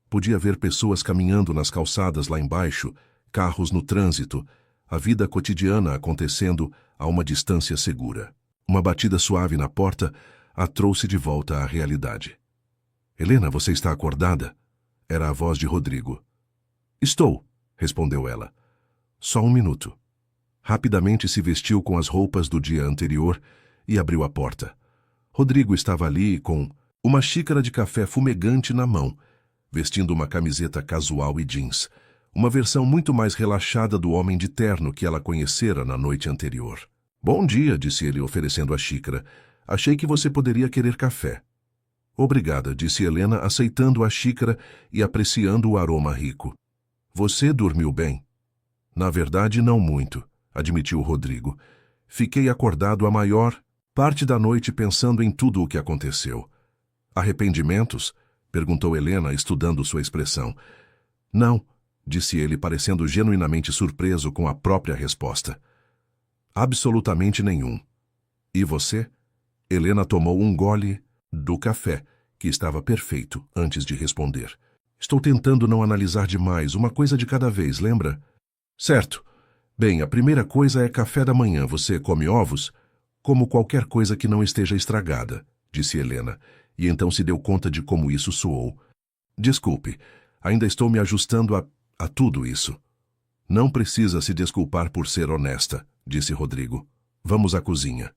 Podia ver pessoas caminhando nas calçadas lá embaixo, carros no trânsito, a vida cotidiana acontecendo a uma distância segura. Uma batida suave na porta a trouxe de volta à realidade. Helena, você está acordada? Era a voz de Rodrigo. Estou, respondeu ela. Só um minuto. Rapidamente se vestiu com as roupas do dia anterior e abriu a porta. Rodrigo estava ali com uma xícara de café fumegante na mão, vestindo uma camiseta casual e jeans, uma versão muito mais relaxada do homem de terno que ela conhecera na noite anterior. Bom dia, disse ele oferecendo a xícara. Achei que você poderia querer café. Obrigada, disse Helena, aceitando a xícara e apreciando o aroma rico. Você dormiu bem? Na verdade, não muito, admitiu Rodrigo. Fiquei acordado a maior parte da noite pensando em tudo o que aconteceu. Arrependimentos? Perguntou Helena, estudando sua expressão. Não, disse ele, parecendo genuinamente surpreso com a própria resposta. Absolutamente nenhum. E você? Helena tomou um gole do café, que estava perfeito, antes de responder. Estou tentando não analisar demais, uma coisa de cada vez, lembra? Certo. Bem, a primeira coisa é café da manhã. Você come ovos? Como qualquer coisa que não esteja estragada, disse Helena, e então se deu conta de como isso soou. Desculpe, ainda estou me ajustando a tudo isso. Não precisa se desculpar por ser honesta, disse Rodrigo. Vamos à cozinha.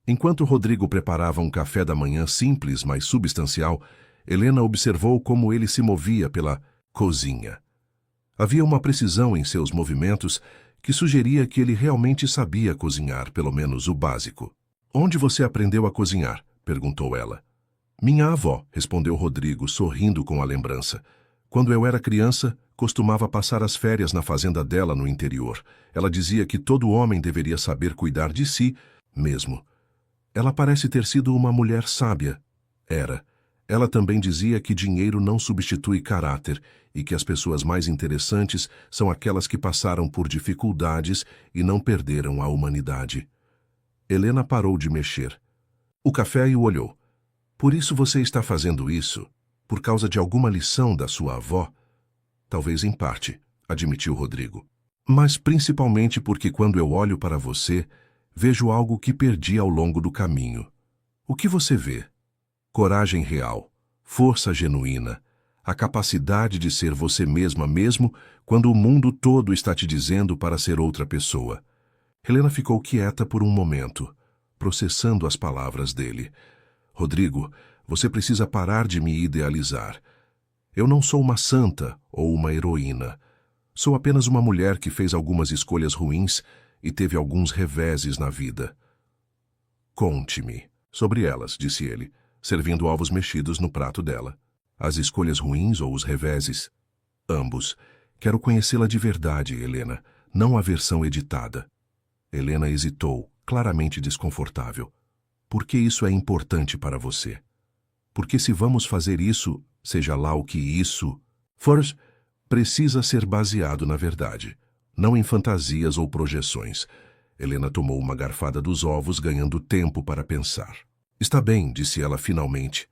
Enquanto Rodrigo preparava um café da manhã simples, mas substancial, Helena observou como ele se movia pela cozinha. Havia uma precisão em seus movimentos que sugeria que ele realmente sabia cozinhar, pelo menos o básico. Onde você aprendeu a cozinhar? Perguntou ela. Minha avó, respondeu Rodrigo, sorrindo com a lembrança. Quando eu era criança, costumava passar as férias na fazenda dela no interior. Ela dizia que todo homem deveria saber cuidar de si mesmo. Ela parece ter sido uma mulher sábia. Era. Ela também dizia que dinheiro não substitui caráter e que as pessoas mais interessantes são aquelas que passaram por dificuldades e não perderam a humanidade. Helena parou de mexer. O café o olhou. Por isso você está fazendo isso? Por causa de alguma lição da sua avó? Talvez em parte, admitiu Rodrigo. Mas principalmente porque quando eu olho para você, vejo algo que perdi ao longo do caminho. O que você vê? Coragem real, força genuína, a capacidade de ser você mesma mesmo quando o mundo todo está te dizendo para ser outra pessoa. Helena ficou quieta por um momento. processando as palavras dele. Rodrigo, você precisa parar de me idealizar. Eu não sou uma santa ou uma heroína. Sou apenas uma mulher que fez algumas escolhas ruins e teve alguns reveses na vida. Conte-me sobre elas, disse ele, servindo ovos mexidos no prato dela. As escolhas ruins ou os reveses? Ambos. Quero conhecê-la de verdade, Helena, não a versão editada. Helena hesitou, claramente desconfortável. Por que isso é importante para você? Porque se vamos fazer isso, seja lá o que isso for, precisa ser baseado na verdade, não em fantasias ou projeções. Helena tomou uma garfada dos ovos, ganhando tempo para pensar. Está bem, disse ela finalmente,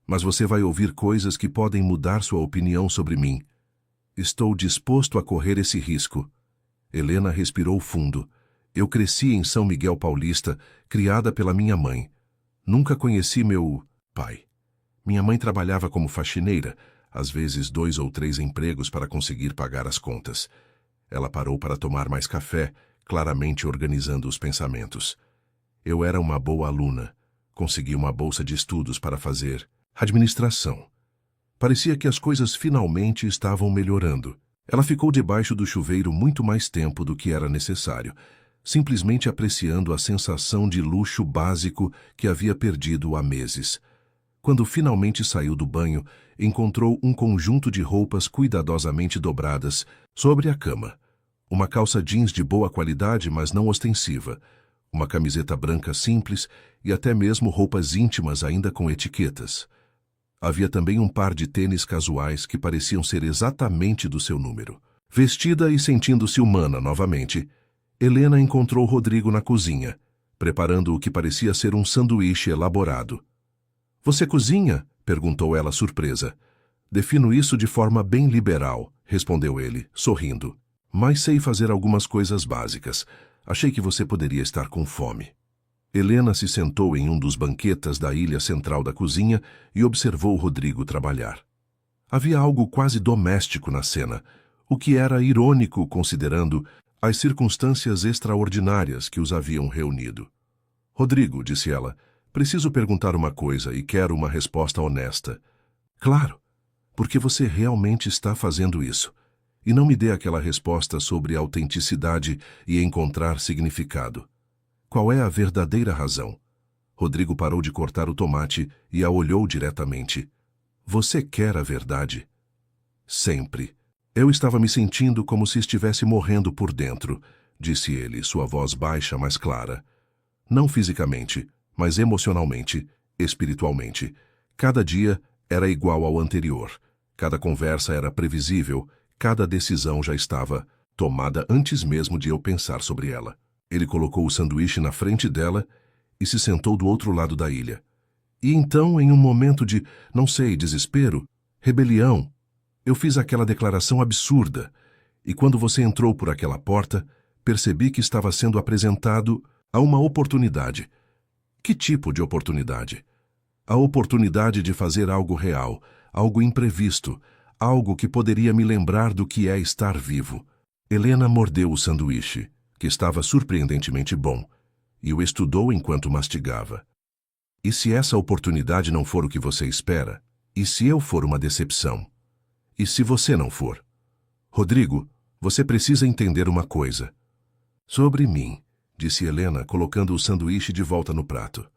mas você vai ouvir coisas que podem mudar sua opinião sobre mim. Estou disposto a correr esse risco. Helena respirou fundo. Eu cresci em São Miguel Paulista, criada pela minha mãe. Nunca conheci meu pai. Minha mãe trabalhava como faxineira, às vezes 2 ou 3 empregos para conseguir pagar as contas. Ela parou para tomar mais café, claramente organizando os pensamentos. Eu era uma boa aluna. Consegui uma bolsa de estudos para fazer administração. Parecia que as coisas finalmente estavam melhorando. Ela ficou debaixo do chuveiro muito mais tempo do que era necessário, simplesmente apreciando a sensação de luxo básico que havia perdido há meses. Quando finalmente saiu do banho, encontrou um conjunto de roupas cuidadosamente dobradas sobre a cama. Uma calça jeans de boa qualidade, mas não ostensiva. Uma camiseta branca simples e até mesmo roupas íntimas ainda com etiquetas. Havia também um par de tênis casuais que pareciam ser exatamente do seu número. Vestida e sentindo-se humana novamente, Helena encontrou Rodrigo na cozinha, preparando o que parecia ser um sanduíche elaborado. Você cozinha? Perguntou ela surpresa. Defino isso de forma bem liberal, respondeu ele, sorrindo. Mas sei fazer algumas coisas básicas. Achei que você poderia estar com fome. Helena se sentou em um dos banquetas da ilha central da cozinha e observou Rodrigo trabalhar. Havia algo quase doméstico na cena, o que era irônico considerando as circunstâncias extraordinárias que os haviam reunido. Rodrigo, disse ela, preciso perguntar uma coisa e quero uma resposta honesta. Claro, porque você realmente está fazendo isso. E não me dê aquela resposta sobre autenticidade e encontrar significado. Qual é a verdadeira razão? Rodrigo parou de cortar o tomate e a olhou diretamente. Você quer a verdade? Sempre. Eu estava me sentindo como se estivesse morrendo por dentro, disse ele, sua voz baixa, mas clara. Não fisicamente, mas emocionalmente, espiritualmente. Cada dia era igual ao anterior. Cada conversa era previsível, cada decisão já estava tomada antes mesmo de eu pensar sobre ela. Ele colocou o sanduíche na frente dela e se sentou do outro lado da ilha. E então, em um momento de, não sei, desespero, rebelião, eu fiz aquela declaração absurda. E quando você entrou por aquela porta, percebi que estava sendo apresentado a uma oportunidade. Que tipo de oportunidade? A oportunidade de fazer algo real, algo imprevisto, algo que poderia me lembrar do que é estar vivo. Helena mordeu o sanduíche, que estava surpreendentemente bom, e o estudou enquanto mastigava. E se essa oportunidade não for o que você espera? E se eu for uma decepção? E se você não for? Rodrigo, você precisa entender uma coisa. Sobre mim, disse Helena, colocando o sanduíche de volta no prato.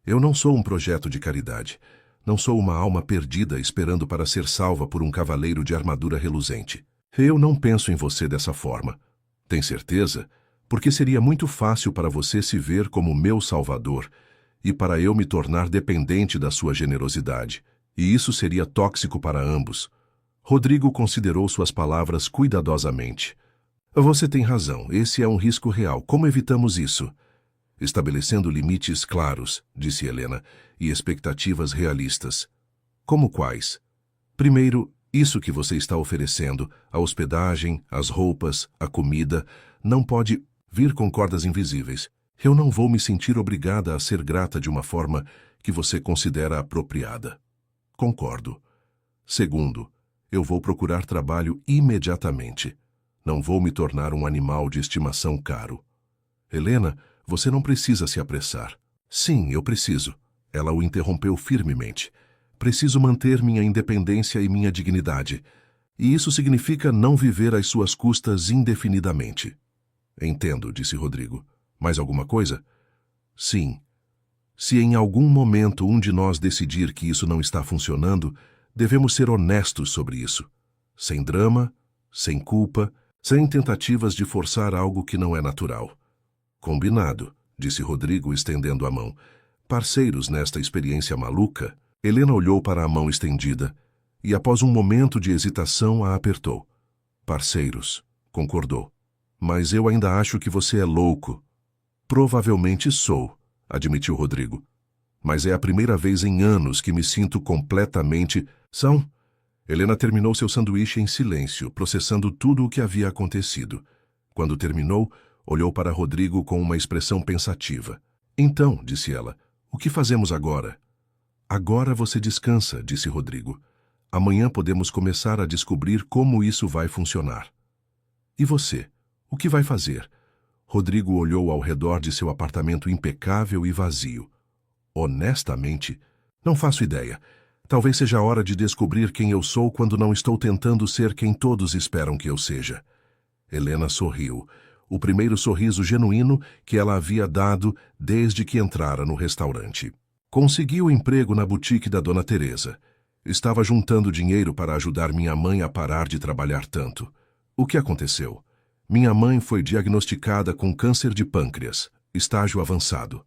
Eu não sou um projeto de caridade. Não sou uma alma perdida esperando para ser salva por um cavaleiro de armadura reluzente. Eu não penso em você dessa forma. Tem certeza? Porque seria muito fácil para você se ver como meu salvador e para eu me tornar dependente da sua generosidade. E isso seria tóxico para ambos. Rodrigo considerou suas palavras cuidadosamente. Você tem razão, esse é um risco real. Como evitamos isso? Estabelecendo limites claros, disse Helena, e expectativas realistas. Como quais? Primeiro, isso que você está oferecendo, a hospedagem, as roupas, a comida, não pode vir com cordas invisíveis. Eu não vou me sentir obrigada a ser grata de uma forma que você considera apropriada. Concordo. Segundo, eu vou procurar trabalho imediatamente. Não vou me tornar um animal de estimação caro. Helena, Você não precisa se apressar. Sim, eu preciso. Ela o interrompeu firmemente. Preciso manter minha independência e minha dignidade. E isso significa não viver às suas custas indefinidamente. Entendo, disse Rodrigo. Mais alguma coisa? Sim. Se em algum momento um de nós decidir que isso não está funcionando, devemos ser honestos sobre isso. Sem drama, sem culpa, sem tentativas de forçar algo que não é natural. Combinado, disse Rodrigo estendendo a mão. Parceiros nesta experiência maluca? Helena olhou para a mão estendida e, após um momento de hesitação, a apertou. Parceiros, concordou. Mas eu ainda acho que você é louco. Provavelmente sou, admitiu Rodrigo. Mas é a primeira vez em anos que me sinto completamente... São? Helena terminou seu sanduíche em silêncio, processando tudo o que havia acontecido. Quando terminou, olhou para Rodrigo com uma expressão pensativa. Então, disse ela, o que fazemos agora? Agora você descansa, disse Rodrigo. Amanhã podemos começar a descobrir como isso vai funcionar. E você? O que vai fazer? Rodrigo olhou ao redor de seu apartamento impecável e vazio. Honestamente, não faço ideia. Talvez seja a hora de descobrir quem eu sou quando não estou tentando ser quem todos esperam que eu seja. Helena sorriu, o primeiro sorriso genuíno que ela havia dado desde que entrara no restaurante. Consegui o emprego na boutique da Dona Teresa. Estava juntando dinheiro para ajudar minha mãe a parar de trabalhar tanto. O que aconteceu? Minha mãe foi diagnosticada com câncer de pâncreas, estágio avançado.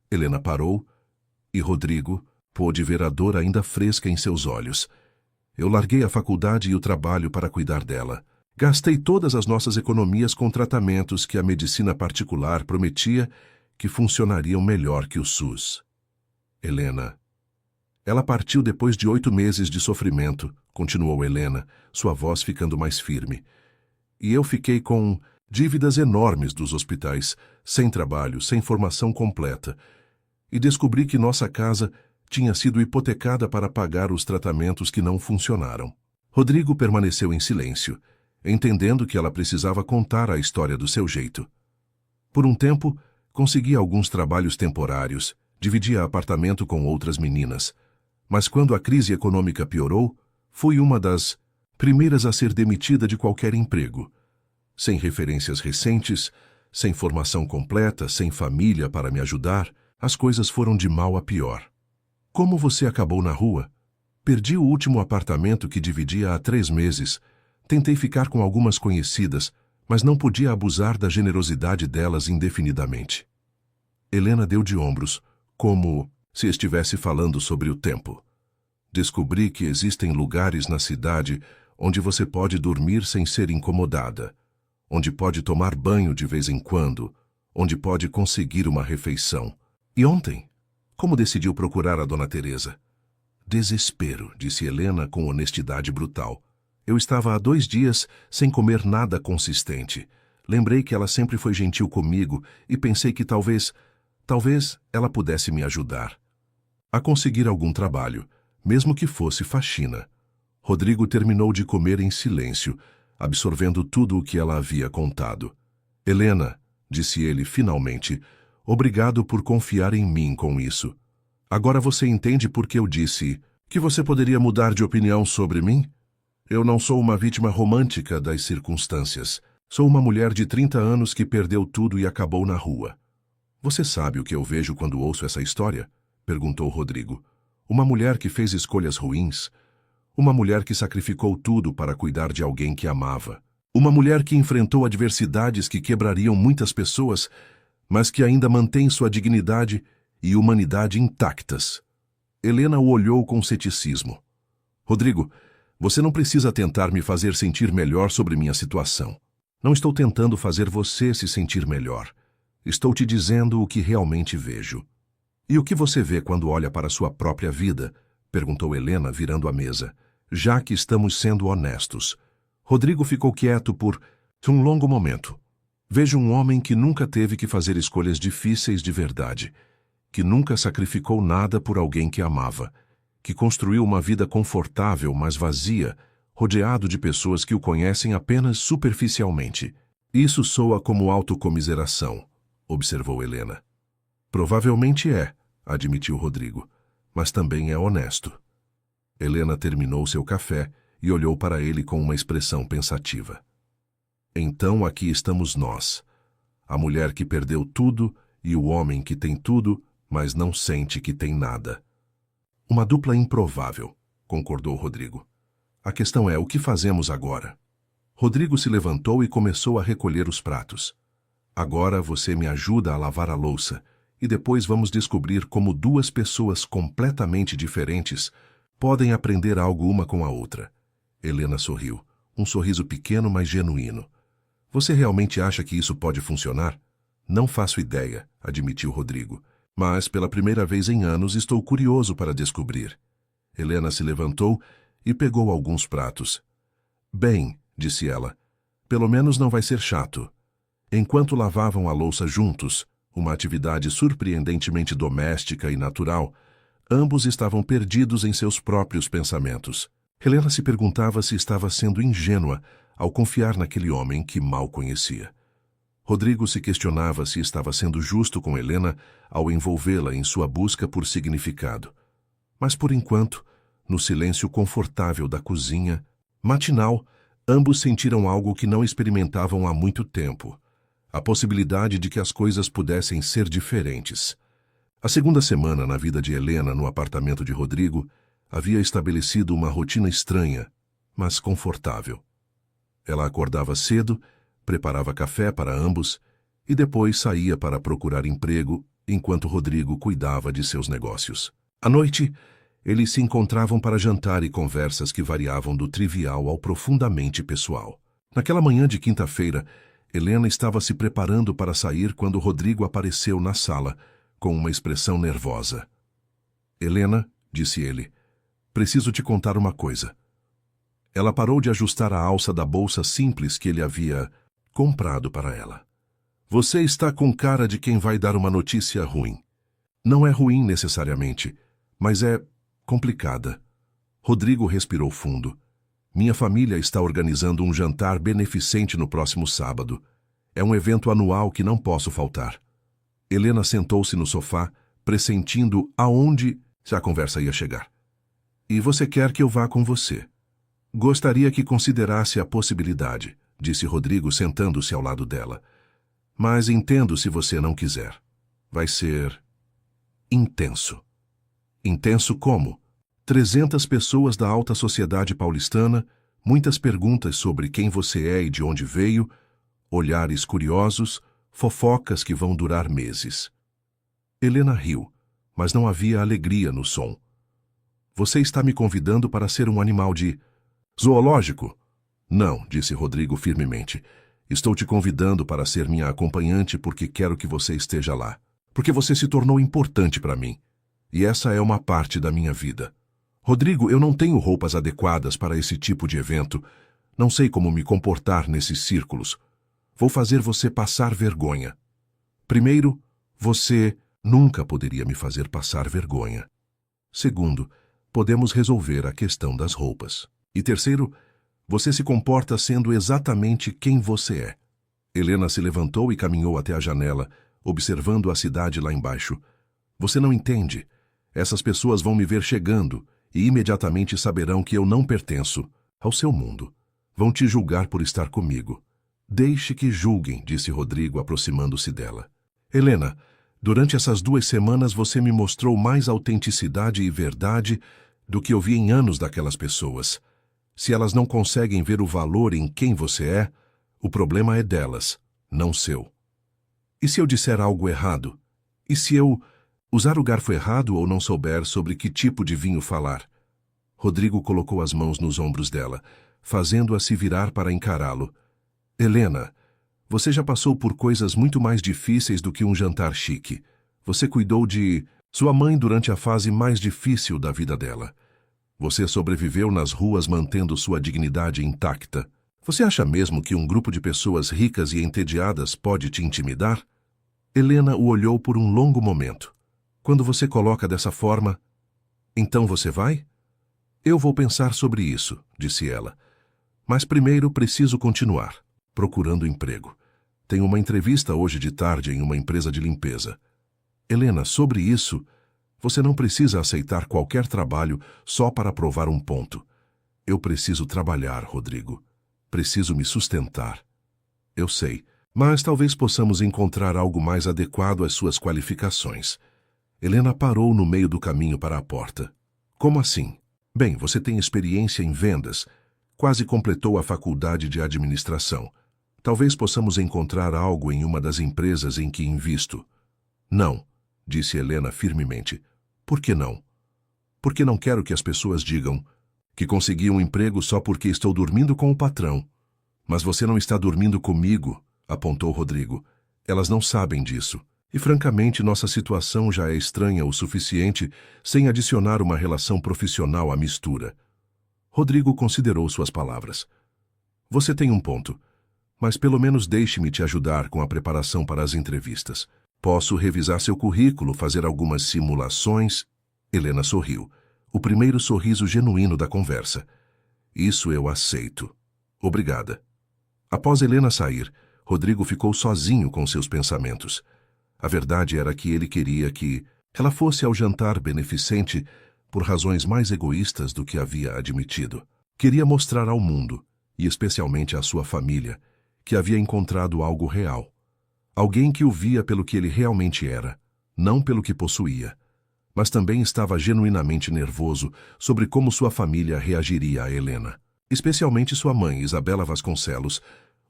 Helena parou e Rodrigo pôde ver a dor ainda fresca em seus olhos. Eu larguei a faculdade e o trabalho para cuidar dela. Gastei todas as nossas economias com tratamentos que a medicina particular prometia que funcionariam melhor que o SUS. Helena. Ela partiu depois de 8 meses de sofrimento, continuou Helena, sua voz ficando mais firme. E eu fiquei com dívidas enormes dos hospitais, sem trabalho, sem formação completa. E descobri que nossa casa tinha sido hipotecada para pagar os tratamentos que não funcionaram. Rodrigo permaneceu em silêncio, entendendo que ela precisava contar a história do seu jeito. Por um tempo, consegui alguns trabalhos temporários, dividia apartamento com outras meninas. Mas quando a crise econômica piorou, fui uma das primeiras a ser demitida de qualquer emprego. Sem referências recentes, sem formação completa, sem família para me ajudar, as coisas foram de mal a pior. Como você acabou na rua? Perdi o último apartamento que dividia há 3 meses. Tentei ficar com algumas conhecidas, mas não podia abusar da generosidade delas indefinidamente. Helena deu de ombros, como se estivesse falando sobre o tempo. Descobri que existem lugares na cidade onde você pode dormir sem ser incomodada, onde pode tomar banho de vez em quando, onde pode conseguir uma refeição. E ontem, como decidiu procurar a Dona Teresa? Desespero, disse Helena com honestidade brutal. Eu estava há 2 dias sem comer nada consistente. Lembrei que ela sempre foi gentil comigo e pensei que talvez ela pudesse me ajudar a conseguir algum trabalho, mesmo que fosse faxina. Rodrigo terminou de comer em silêncio, absorvendo tudo o que ela havia contado. Helena, disse ele finalmente, obrigado por confiar em mim com isso. Agora você entende por que eu disse que você poderia mudar de opinião sobre mim? Eu não sou uma vítima romântica das circunstâncias. Sou uma mulher de 30 anos que perdeu tudo e acabou na rua. Você sabe o que eu vejo quando ouço essa história? Perguntou Rodrigo. Uma mulher que fez escolhas ruins. Uma mulher que sacrificou tudo para cuidar de alguém que amava. Uma mulher que enfrentou adversidades que quebrariam muitas pessoas, mas que ainda mantém sua dignidade e humanidade intactas. Helena o olhou com ceticismo. Rodrigo, você não precisa tentar me fazer sentir melhor sobre minha situação. Não estou tentando fazer você se sentir melhor. Estou te dizendo o que realmente vejo. E o que você vê quando olha para sua própria vida? Perguntou Helena, virando a mesa. Já que estamos sendo honestos. Rodrigo ficou quieto por um longo momento. Vejo um homem que nunca teve que fazer escolhas difíceis de verdade, que nunca sacrificou nada por alguém que amava, que construiu uma vida confortável, mas vazia, rodeado de pessoas que o conhecem apenas superficialmente. Isso soa como autocomiseração. observou Helena. Provavelmente é, admitiu Rodrigo, mas também é honesto. Helena terminou seu café e olhou para ele com uma expressão pensativa. Então aqui estamos nós, a mulher que perdeu tudo e o homem que tem tudo, mas não sente que tem nada. Uma dupla improvável, concordou Rodrigo. A questão é, o que fazemos agora? Rodrigo se levantou e começou a recolher os pratos. Agora você me ajuda a lavar a louça, e depois vamos descobrir como duas pessoas completamente diferentes podem aprender algo uma com a outra. Helena sorriu, um sorriso pequeno, mas genuíno. Você realmente acha que isso pode funcionar? Não faço ideia, admitiu Rodrigo. Mas, pela primeira vez em anos, estou curioso para descobrir. Helena se levantou e pegou alguns pratos. Bem, disse ela, pelo menos não vai ser chato. Enquanto lavavam a louça juntos, uma atividade surpreendentemente doméstica e natural, ambos estavam perdidos em seus próprios pensamentos. Helena se perguntava se estava sendo ingênua ao confiar naquele homem que mal conhecia. Rodrigo se questionava se estava sendo justo com Helena ao envolvê-la em sua busca por significado. Mas, por enquanto, no silêncio confortável da cozinha, matinal, ambos sentiram algo que não experimentavam há muito tempo: a possibilidade de que as coisas pudessem ser diferentes. A segunda semana na vida de Helena no apartamento de Rodrigo havia estabelecido uma rotina estranha, mas confortável. Ela acordava cedo, preparava café para ambos e depois saía para procurar emprego enquanto Rodrigo cuidava de seus negócios. À noite, eles se encontravam para jantar e conversas que variavam do trivial ao profundamente pessoal. Naquela manhã de quinta-feira, Helena estava se preparando para sair quando Rodrigo apareceu na sala, com uma expressão nervosa. Helena, disse ele, preciso te contar uma coisa. Ela parou de ajustar a alça da bolsa simples que ele havia comprado para ela. Você está com cara de quem vai dar uma notícia ruim. Não é ruim necessariamente, mas é complicada. Rodrigo respirou fundo. Minha família está organizando um jantar beneficente no próximo sábado. É um evento anual que não posso faltar. Helena sentou-se no sofá, pressentindo aonde a conversa ia chegar. E você quer que eu vá com você? Gostaria que considerasse a possibilidade, disse Rodrigo sentando-se ao lado dela. Mas entendo se você não quiser. Vai ser intenso. Intenso como? 300 pessoas da alta sociedade paulistana, muitas perguntas sobre quem você é e de onde veio, olhares curiosos, fofocas que vão durar meses. Helena riu, mas não havia alegria no som. Você está me convidando para ser um animal de zoológico? Não, disse Rodrigo firmemente. Estou te convidando para ser minha acompanhante porque quero que você esteja lá. Porque você se tornou importante para mim. E essa é uma parte da minha vida. Rodrigo, eu não tenho roupas adequadas para esse tipo de evento. Não sei como me comportar nesses círculos. Vou fazer você passar vergonha. Primeiro, você nunca poderia me fazer passar vergonha. Segundo, podemos resolver a questão das roupas. E terceiro, você se comporta sendo exatamente quem você é. Helena se levantou e caminhou até a janela, observando a cidade lá embaixo. Você não entende. Essas pessoas vão me ver chegando e imediatamente saberão que eu não pertenço ao seu mundo. Vão te julgar por estar comigo. Deixe que julguem, disse Rodrigo, aproximando-se dela. Helena, durante essas 2 semanas você me mostrou mais autenticidade e verdade do que eu vi em anos daquelas pessoas. Se elas não conseguem ver o valor em quem você é, o problema é delas, não seu. E se eu disser algo errado? E se eu usar o garfo errado ou não souber sobre que tipo de vinho falar? Rodrigo colocou as mãos nos ombros dela, fazendo-a se virar para encará-lo. Helena, você já passou por coisas muito mais difíceis do que um jantar chique. Você cuidou de sua mãe durante a fase mais difícil da vida dela. Você sobreviveu nas ruas mantendo sua dignidade intacta. Você acha mesmo que um grupo de pessoas ricas e entediadas pode te intimidar? Helena o olhou por um longo momento. Quando você coloca dessa forma, então você vai? Eu vou pensar sobre isso, disse ela. Mas primeiro preciso continuar, procurando emprego. Tenho uma entrevista hoje de tarde em uma empresa de limpeza. Helena, sobre isso, você não precisa aceitar qualquer trabalho só para provar um ponto. Eu preciso trabalhar, Rodrigo. Preciso me sustentar. Eu sei, mas talvez possamos encontrar algo mais adequado às suas qualificações. Helena parou no meio do caminho para a porta. Como assim? Bem, você tem experiência em vendas. Quase completou a faculdade de administração. Talvez possamos encontrar algo em uma das empresas em que invisto. Não, disse Helena firmemente. Por que não? Porque não quero que as pessoas digam que consegui um emprego só porque estou dormindo com o patrão. Mas você não está dormindo comigo, apontou Rodrigo. Elas não sabem disso. E francamente nossa situação já é estranha o suficiente sem adicionar uma relação profissional à mistura. Rodrigo considerou suas palavras. Você tem um ponto, mas pelo menos deixe-me te ajudar com a preparação para as entrevistas. Posso revisar seu currículo, fazer algumas simulações? Helena sorriu. O primeiro sorriso genuíno da conversa. Isso eu aceito. Obrigada. Após Helena sair, Rodrigo ficou sozinho com seus pensamentos. A verdade era que ele queria que ela fosse ao jantar beneficente por razões mais egoístas do que havia admitido. Queria mostrar ao mundo, e especialmente à sua família, que havia encontrado algo real. Alguém que o via pelo que ele realmente era, não pelo que possuía. Mas também estava genuinamente nervoso sobre como sua família reagiria a Helena. Especialmente sua mãe, Isabela Vasconcelos,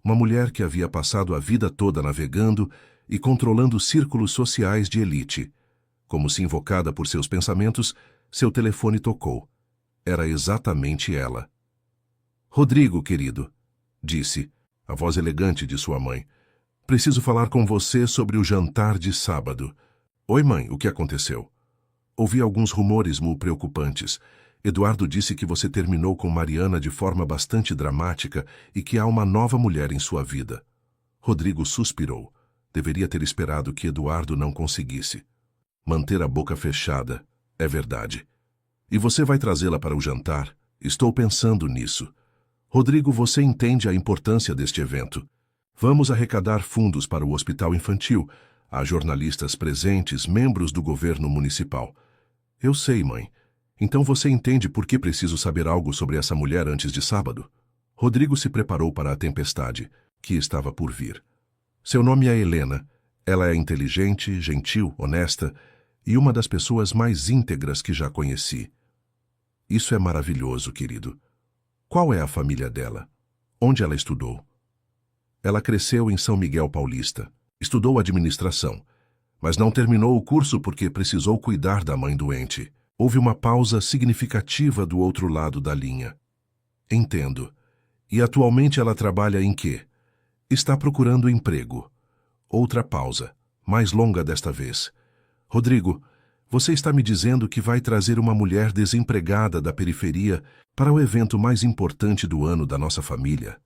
uma mulher que havia passado a vida toda navegando e controlando círculos sociais de elite. Como se invocada por seus pensamentos, seu telefone tocou. Era exatamente ela. Rodrigo, querido, disse, a voz elegante de sua mãe. Preciso falar com você sobre o jantar de sábado. Oi, mãe, o que aconteceu? Ouvi alguns rumores preocupantes. Eduardo disse que você terminou com Mariana de forma bastante dramática e que há uma nova mulher em sua vida. Rodrigo suspirou. Deveria ter esperado que Eduardo não conseguisse. Manter a boca fechada, é verdade. E você vai trazê-la para o jantar? Estou pensando nisso. Rodrigo, você entende a importância deste evento. Vamos arrecadar fundos para o hospital infantil. Há jornalistas presentes, membros do governo municipal. Eu sei, mãe. Então você entende por que preciso saber algo sobre essa mulher antes de sábado? Rodrigo se preparou para a tempestade, que estava por vir. Seu nome é Helena. Ela é inteligente, gentil, honesta e uma das pessoas mais íntegras que já conheci. Isso é maravilhoso, querido. Qual é a família dela? Onde ela estudou? Ela cresceu em São Miguel Paulista. Estudou administração, mas não terminou o curso porque precisou cuidar da mãe doente. Houve uma pausa significativa do outro lado da linha. Entendo. E atualmente ela trabalha em quê? Está procurando emprego. Outra pausa, mais longa desta vez. Rodrigo, você está me dizendo que vai trazer uma mulher desempregada da periferia para o evento mais importante do ano da nossa família?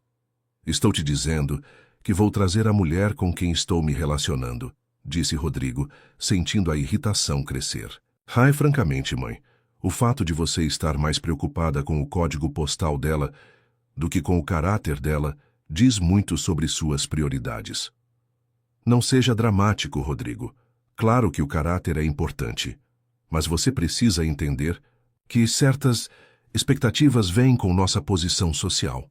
Estou te dizendo que vou trazer a mulher com quem estou me relacionando, disse Rodrigo, sentindo a irritação crescer. Ai, francamente, mãe, o fato de você estar mais preocupada com o código postal dela do que com o caráter dela diz muito sobre suas prioridades. Não seja dramático, Rodrigo. Claro que o caráter é importante, mas você precisa entender que certas expectativas vêm com nossa posição social.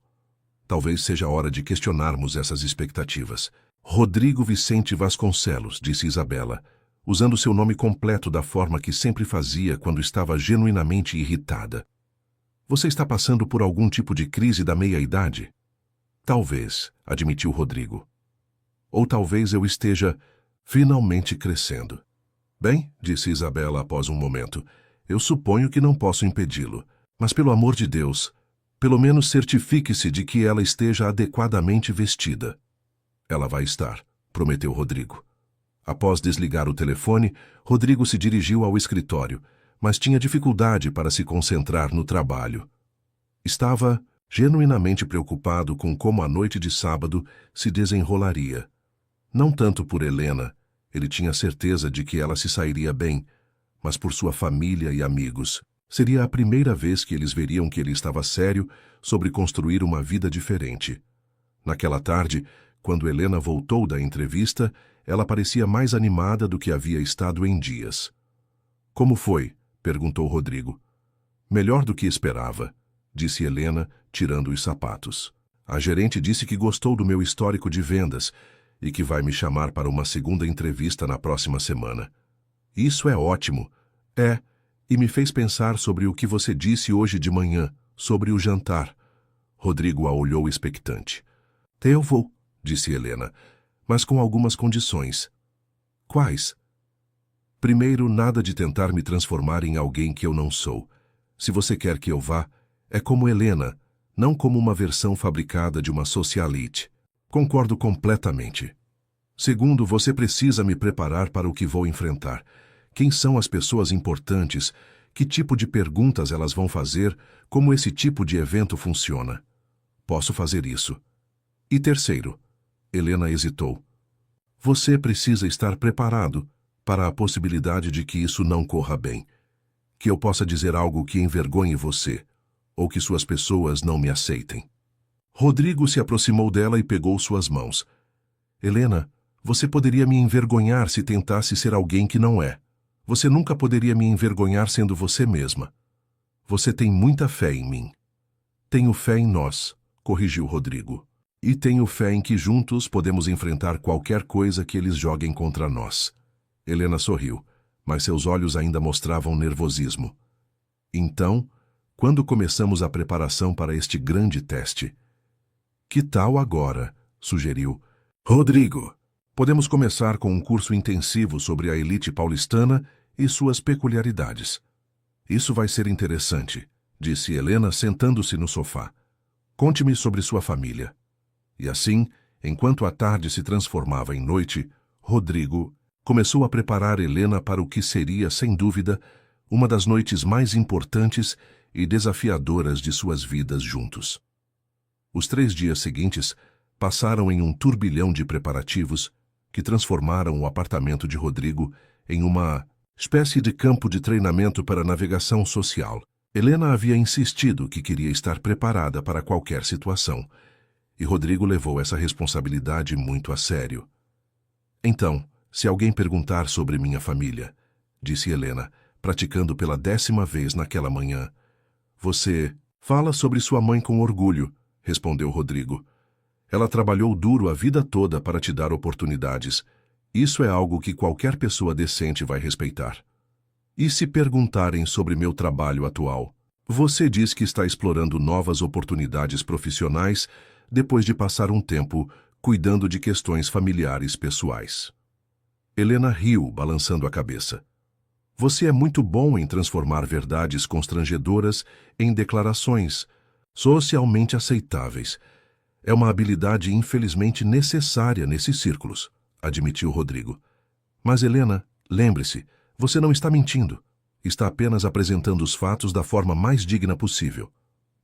Talvez seja hora de questionarmos essas expectativas. Rodrigo Vicente Vasconcelos, disse Isabela, usando seu nome completo da forma que sempre fazia quando estava genuinamente irritada. Você está passando por algum tipo de crise da meia-idade? Talvez, admitiu Rodrigo. Ou talvez eu esteja finalmente crescendo. Bem, disse Isabela após um momento, eu suponho que não posso impedi-lo, mas pelo amor de Deus, pelo menos certifique-se de que ela esteja adequadamente vestida. Ela vai estar, prometeu Rodrigo. Após desligar o telefone, Rodrigo se dirigiu ao escritório, mas tinha dificuldade para se concentrar no trabalho. Estava genuinamente preocupado com como a noite de sábado se desenrolaria. Não tanto por Helena, ele tinha certeza de que ela se sairia bem, mas por sua família e amigos. Seria a primeira vez que eles veriam que ele estava sério sobre construir uma vida diferente. Naquela tarde, Quando Helena voltou da entrevista, ela parecia mais animada do que havia estado em dias. Como foi? Perguntou Rodrigo. Melhor do que esperava, disse Helena, tirando os sapatos. A gerente disse que gostou do meu histórico de vendas e que vai me chamar para uma segunda entrevista na próxima semana. Isso é ótimo. E me fez pensar sobre o que você disse hoje de manhã, sobre o jantar. Rodrigo a olhou expectante. Eu vou, disse Helena, mas com algumas condições. Quais? Primeiro, nada de tentar me transformar em alguém que eu não sou. Se você quer que eu vá, é como Helena, não como uma versão fabricada de uma socialite. Concordo completamente. Segundo, você precisa me preparar para o que vou enfrentar. Quem são as pessoas importantes? Que tipo de perguntas elas vão fazer? Como esse tipo de evento funciona? Posso fazer isso. E terceiro, Helena hesitou. Você precisa estar preparado para a possibilidade de que isso não corra bem. Que eu possa dizer algo que envergonhe você, ou que suas pessoas não me aceitem. Rodrigo se aproximou dela e pegou suas mãos. Helena, você poderia me envergonhar se tentasse ser alguém que não é. Você nunca poderia me envergonhar sendo você mesma. Você tem muita fé em mim. Tenho fé em nós, corrigiu Rodrigo. E tenho fé em que juntos podemos enfrentar qualquer coisa que eles joguem contra nós. Helena sorriu, mas seus olhos ainda mostravam nervosismo. Então, quando começamos a preparação para este grande teste? Que tal agora? Sugeriu. Rodrigo, podemos começar com um curso intensivo sobre a elite paulistana e suas peculiaridades. Isso vai ser interessante, disse Helena sentando-se no sofá. Conte-me sobre sua família. E assim, enquanto a tarde se transformava em noite, Rodrigo começou a preparar Helena para o que seria, sem dúvida, uma das noites mais importantes e desafiadoras de suas vidas juntos. Os 3 dias seguintes passaram em um turbilhão de preparativos que transformaram o apartamento de Rodrigo em uma espécie de campo de treinamento para navegação social. Helena havia insistido que queria estar preparada para qualquer situação, e Rodrigo levou essa responsabilidade muito a sério. Então, se alguém perguntar sobre minha família, disse Helena, praticando pela 10ª vez naquela manhã. Você fala sobre sua mãe com orgulho, respondeu Rodrigo. Ela trabalhou duro a vida toda para te dar oportunidades. Isso é algo que qualquer pessoa decente vai respeitar. E se perguntarem sobre meu trabalho atual? Você diz que está explorando novas oportunidades profissionais depois de passar um tempo cuidando de questões familiares pessoais. Helena riu, balançando a cabeça. Você é muito bom em transformar verdades constrangedoras em declarações socialmente aceitáveis. É uma habilidade infelizmente necessária nesses círculos, admitiu Rodrigo. Mas Helena, lembre-se, você não está mentindo. Está apenas apresentando os fatos da forma mais digna possível.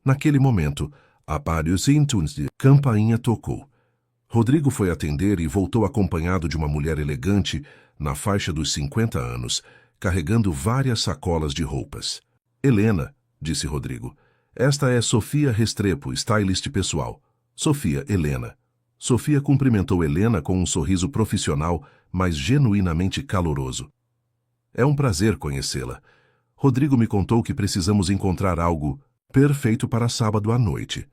Naquele momento, a campainha tocou. Rodrigo foi atender e voltou acompanhado de uma mulher elegante, na faixa dos 50 anos, carregando várias sacolas de roupas. Helena, disse Rodrigo, esta é Sofia Restrepo, stylist pessoal. Sofia, Helena. Sofia cumprimentou Helena com um sorriso profissional, mas genuinamente caloroso. É um prazer conhecê-la. Rodrigo me contou que precisamos encontrar algo perfeito para sábado à noite.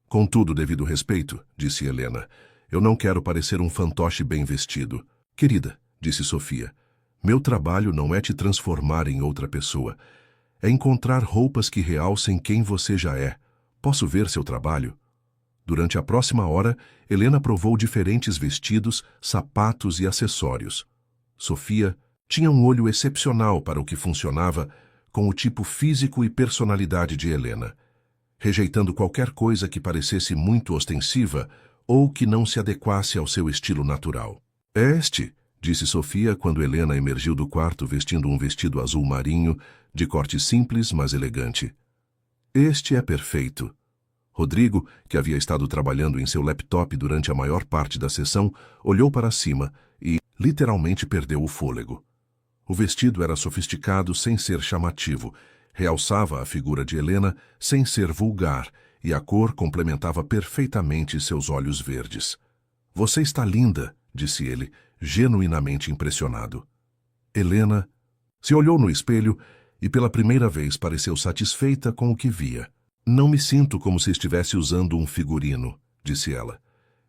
Com todo o devido respeito, disse Helena, eu não quero parecer um fantoche bem vestido. Querida, disse Sofia, meu trabalho não é te transformar em outra pessoa. É encontrar roupas que realcem quem você já é. Posso ver seu trabalho? Durante a próxima hora, Helena provou diferentes vestidos, sapatos e acessórios. Sofia tinha um olho excepcional para o que funcionava com o tipo físico e personalidade de Helena, rejeitando qualquer coisa que parecesse muito ostensiva ou que não se adequasse ao seu estilo natural. Disse Sofia quando Helena emergiu do quarto vestindo um vestido azul marinho, de corte simples, mas elegante. Este é perfeito. Rodrigo, que havia estado trabalhando em seu laptop durante a maior parte da sessão, olhou para cima e, literalmente, perdeu o fôlego. O vestido era sofisticado sem ser chamativo, realçava a figura de Helena sem ser vulgar, e a cor complementava perfeitamente seus olhos verdes. Você está linda, disse ele, genuinamente impressionado. Helena se olhou no espelho e pela primeira vez pareceu satisfeita com o que via. Não me sinto como se estivesse usando um figurino, disse ela.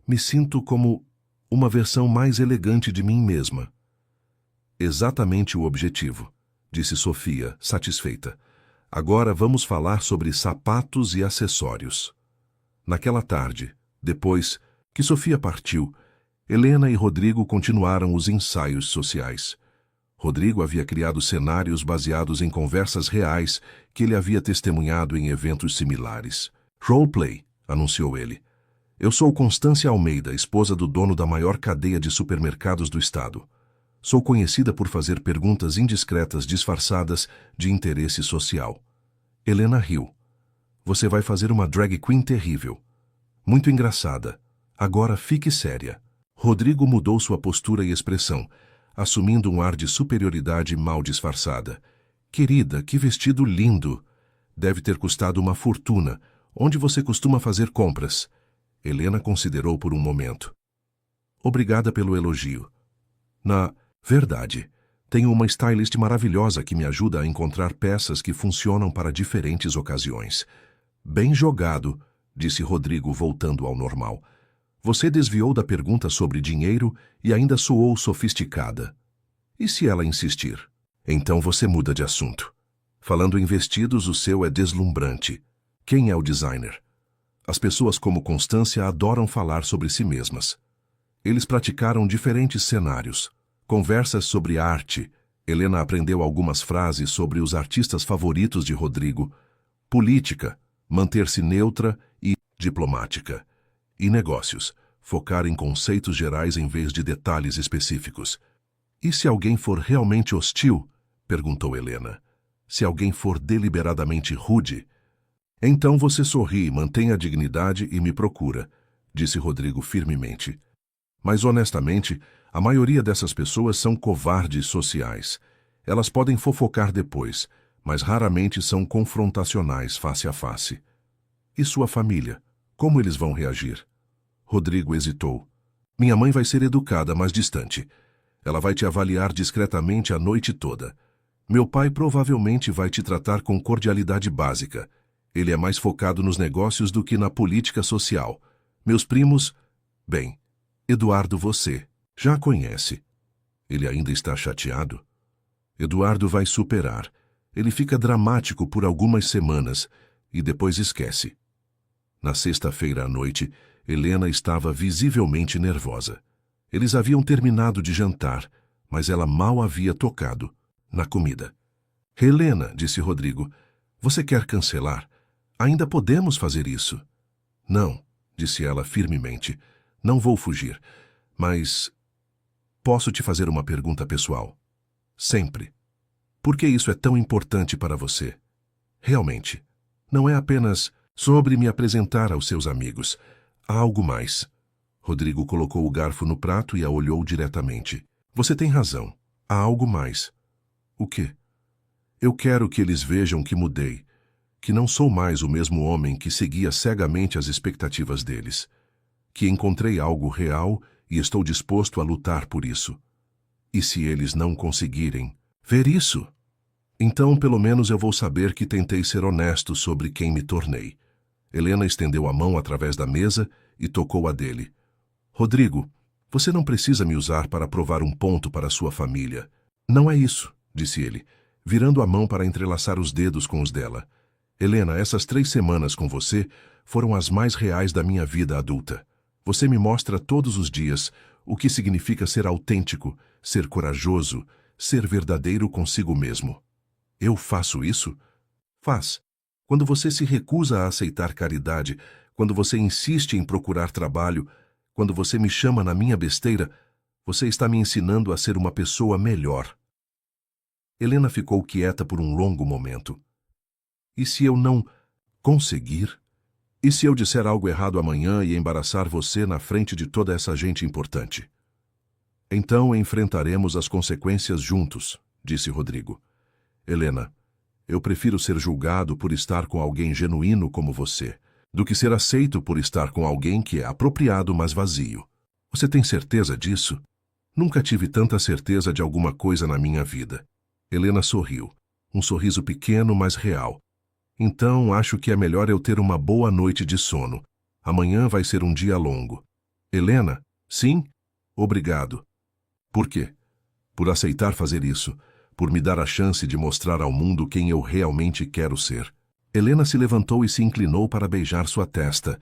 Me sinto como uma versão mais elegante de mim mesma. Exatamente o objetivo, disse Sofia, satisfeita. Agora vamos falar sobre sapatos e acessórios. Naquela tarde, depois que Sofia partiu, Helena e Rodrigo continuaram os ensaios sociais. Rodrigo havia criado cenários baseados em conversas reais que ele havia testemunhado em eventos similares. Roleplay, anunciou ele. Eu sou Constância Almeida, esposa do dono da maior cadeia de supermercados do estado. Sou conhecida por fazer perguntas indiscretas disfarçadas de interesse social. Helena riu. Você vai fazer uma drag queen terrível. Muito engraçada. Agora fique séria. Rodrigo mudou sua postura e expressão, assumindo um ar de superioridade mal disfarçada. Querida, que vestido lindo! Deve ter custado uma fortuna. Onde você costuma fazer compras? Helena considerou por um momento. Obrigada pelo elogio. Na verdade, tenho uma stylist maravilhosa que me ajuda a encontrar peças que funcionam para diferentes ocasiões. Bem jogado, disse Rodrigo, voltando ao normal. Você desviou da pergunta sobre dinheiro e ainda soou sofisticada. E se ela insistir? Então você muda de assunto. Falando em vestidos, o seu é deslumbrante. Quem é o designer? As pessoas como Constância adoram falar sobre si mesmas. Eles praticaram diferentes cenários. Conversas sobre arte. Helena aprendeu algumas frases sobre os artistas favoritos de Rodrigo. Política. Manter-se neutra e diplomática. E negócios. Focar em conceitos gerais em vez de detalhes específicos. E se alguém for realmente hostil? Perguntou Helena. Se alguém for deliberadamente rude? Então você sorri, mantém a dignidade e me procura, disse Rodrigo firmemente. Mas honestamente, a maioria dessas pessoas são covardes sociais. Elas podem fofocar depois, mas raramente são confrontacionais face a face. E sua família? Como eles vão reagir? Rodrigo hesitou. Minha mãe vai ser educada, mas distante. Ela vai te avaliar discretamente a noite toda. Meu pai provavelmente vai te tratar com cordialidade básica. Ele é mais focado nos negócios do que na política social. Meus primos... Bem, Eduardo você já conhece. Ele ainda está chateado? Eduardo vai superar. Ele fica dramático por algumas semanas e depois esquece. Na sexta-feira à noite, Helena estava visivelmente nervosa. Eles haviam terminado de jantar, mas ela mal havia tocado na comida. Helena, disse Rodrigo, você quer cancelar? Ainda podemos fazer isso. Não, disse ela firmemente. Não vou fugir, mas... Posso te fazer uma pergunta pessoal? Sempre. Por que isso é tão importante para você? Realmente, não é apenas sobre me apresentar aos seus amigos. Há algo mais. Rodrigo colocou o garfo no prato e a olhou diretamente. Você tem razão. Há algo mais. O quê? Eu quero que eles vejam que mudei, que não sou mais o mesmo homem que seguia cegamente as expectativas deles, que encontrei algo real e estou disposto a lutar por isso. E se eles não conseguirem ver isso, então pelo menos eu vou saber que tentei ser honesto sobre quem me tornei. Helena estendeu a mão através da mesa e tocou a dele. Rodrigo, você não precisa me usar para provar um ponto para sua família. Não é isso, disse ele, virando a mão para entrelaçar os dedos com os dela. Helena, essas 3 semanas com você foram as mais reais da minha vida adulta. Você me mostra todos os dias o que significa ser autêntico, ser corajoso, ser verdadeiro consigo mesmo. Eu faço isso? Faz. Quando você se recusa a aceitar caridade, quando você insiste em procurar trabalho, quando você me chama na minha besteira, você está me ensinando a ser uma pessoa melhor. Helena ficou quieta por um longo momento. E se eu não conseguir? E se eu disser algo errado amanhã e embaraçar você na frente de toda essa gente importante? Então enfrentaremos as consequências juntos, disse Rodrigo. Helena, eu prefiro ser julgado por estar com alguém genuíno como você, do que ser aceito por estar com alguém que é apropriado, mas vazio. Você tem certeza disso? Nunca tive tanta certeza de alguma coisa na minha vida. Helena sorriu. Um sorriso pequeno, mas real. Então, acho que é melhor eu ter uma boa noite de sono. Amanhã vai ser um dia longo. Helena? Sim? Obrigado. Por quê? Por aceitar fazer isso. Por me dar a chance de mostrar ao mundo quem eu realmente quero ser. Helena se levantou e se inclinou para beijar sua testa.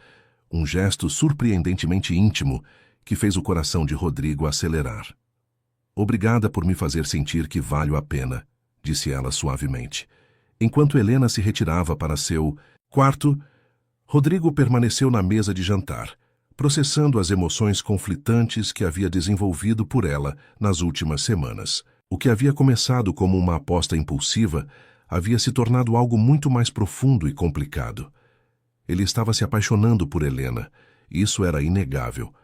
Um gesto surpreendentemente íntimo que fez o coração de Rodrigo acelerar. Obrigada por me fazer sentir que valho a pena, disse ela suavemente. Enquanto Helena se retirava para seu quarto, Rodrigo permaneceu na mesa de jantar, processando as emoções conflitantes que havia desenvolvido por ela nas últimas semanas. O que havia começado como uma aposta impulsiva havia se tornado algo muito mais profundo e complicado. Ele estava se apaixonando por Helena, isso era inegável,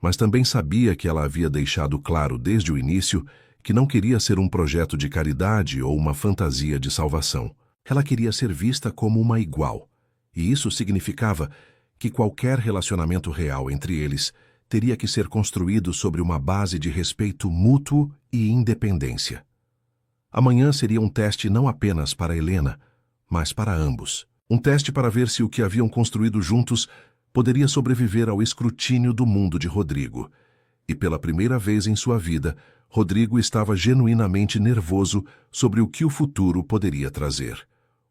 mas também sabia que ela havia deixado claro desde o início que não queria ser um projeto de caridade ou uma fantasia de salvação. Ela queria ser vista como uma igual, e isso significava que qualquer relacionamento real entre eles teria que ser construído sobre uma base de respeito mútuo e independência. Amanhã seria um teste não apenas para Helena, mas para ambos. Um teste para ver se o que haviam construído juntos poderia sobreviver ao escrutínio do mundo de Rodrigo. E pela primeira vez em sua vida, Rodrigo estava genuinamente nervoso sobre o que o futuro poderia trazer.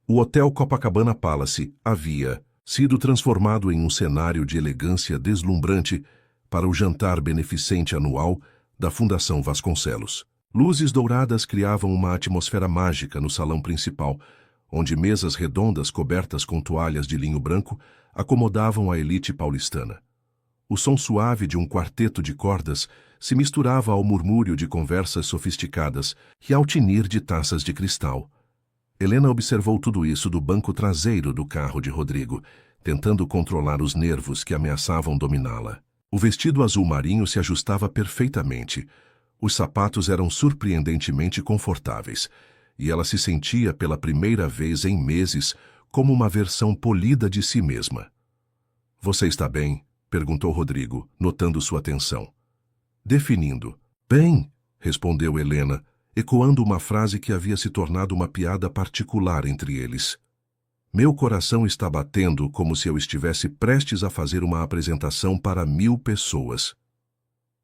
O Hotel Copacabana Palace havia sido transformado em um cenário de elegância deslumbrante para o jantar beneficente anual da Fundação Vasconcelos. Luzes douradas criavam uma atmosfera mágica no salão principal, onde mesas redondas cobertas com toalhas de linho branco acomodavam a elite paulistana. O som suave de um quarteto de cordas se misturava ao murmúrio de conversas sofisticadas e ao tinir de taças de cristal. Helena observou tudo isso do banco traseiro do carro de Rodrigo, tentando controlar os nervos que ameaçavam dominá-la. O vestido azul marinho se ajustava perfeitamente. Os sapatos eram surpreendentemente confortáveis, e ela se sentia pela primeira vez em meses como uma versão polida de si mesma. — Você está bem? Perguntou Rodrigo, notando sua tensão. Definindo. — Bem, respondeu Helena, ecoando uma frase que havia se tornado uma piada particular entre eles. Meu coração está batendo como se eu estivesse prestes a fazer uma apresentação para 1000 pessoas.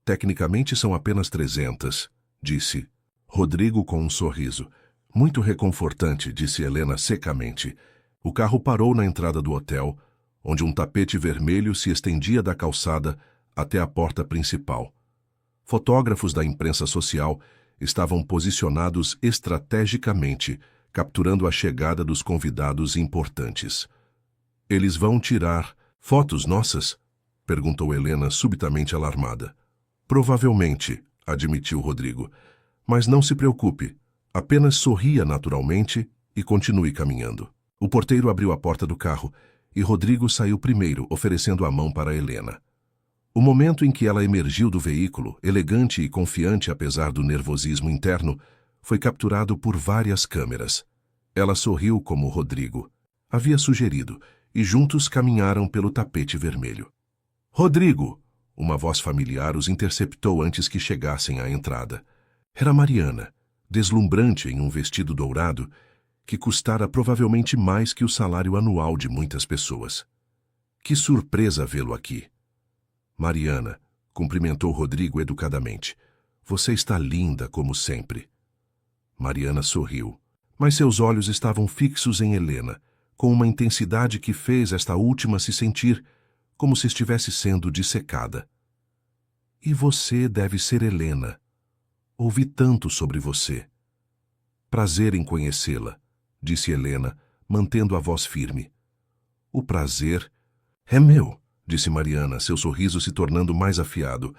Tecnicamente são apenas 300, disse Rodrigo com um sorriso. Muito reconfortante, disse Helena secamente. O carro parou na entrada do hotel, onde um tapete vermelho se estendia da calçada até a porta principal. Fotógrafos da imprensa social estavam posicionados estrategicamente, capturando a chegada dos convidados importantes. — Eles vão tirar fotos nossas? Perguntou Helena subitamente alarmada. — Provavelmente, admitiu Rodrigo. Mas não se preocupe. Apenas sorria naturalmente e continue caminhando. O porteiro abriu a porta do carro e Rodrigo saiu primeiro, oferecendo a mão para Helena. O momento em que ela emergiu do veículo, elegante e confiante apesar do nervosismo interno, foi capturado por várias câmeras. Ela sorriu como Rodrigo havia sugerido e juntos caminharam pelo tapete vermelho. — Rodrigo! Uma voz familiar os interceptou antes que chegassem à entrada. Era Mariana, deslumbrante em um vestido dourado, que custara provavelmente mais que o salário anual de muitas pessoas. — Que surpresa vê-lo aqui! Mariana, cumprimentou Rodrigo educadamente. Você está linda como sempre. Mariana sorriu, mas seus olhos estavam fixos em Helena, com uma intensidade que fez esta última se sentir como se estivesse sendo dissecada. E você deve ser Helena. Ouvi tanto sobre você. Prazer em conhecê-la, disse Helena, mantendo a voz firme. O prazer é meu, disse Mariana, seu sorriso se tornando mais afiado.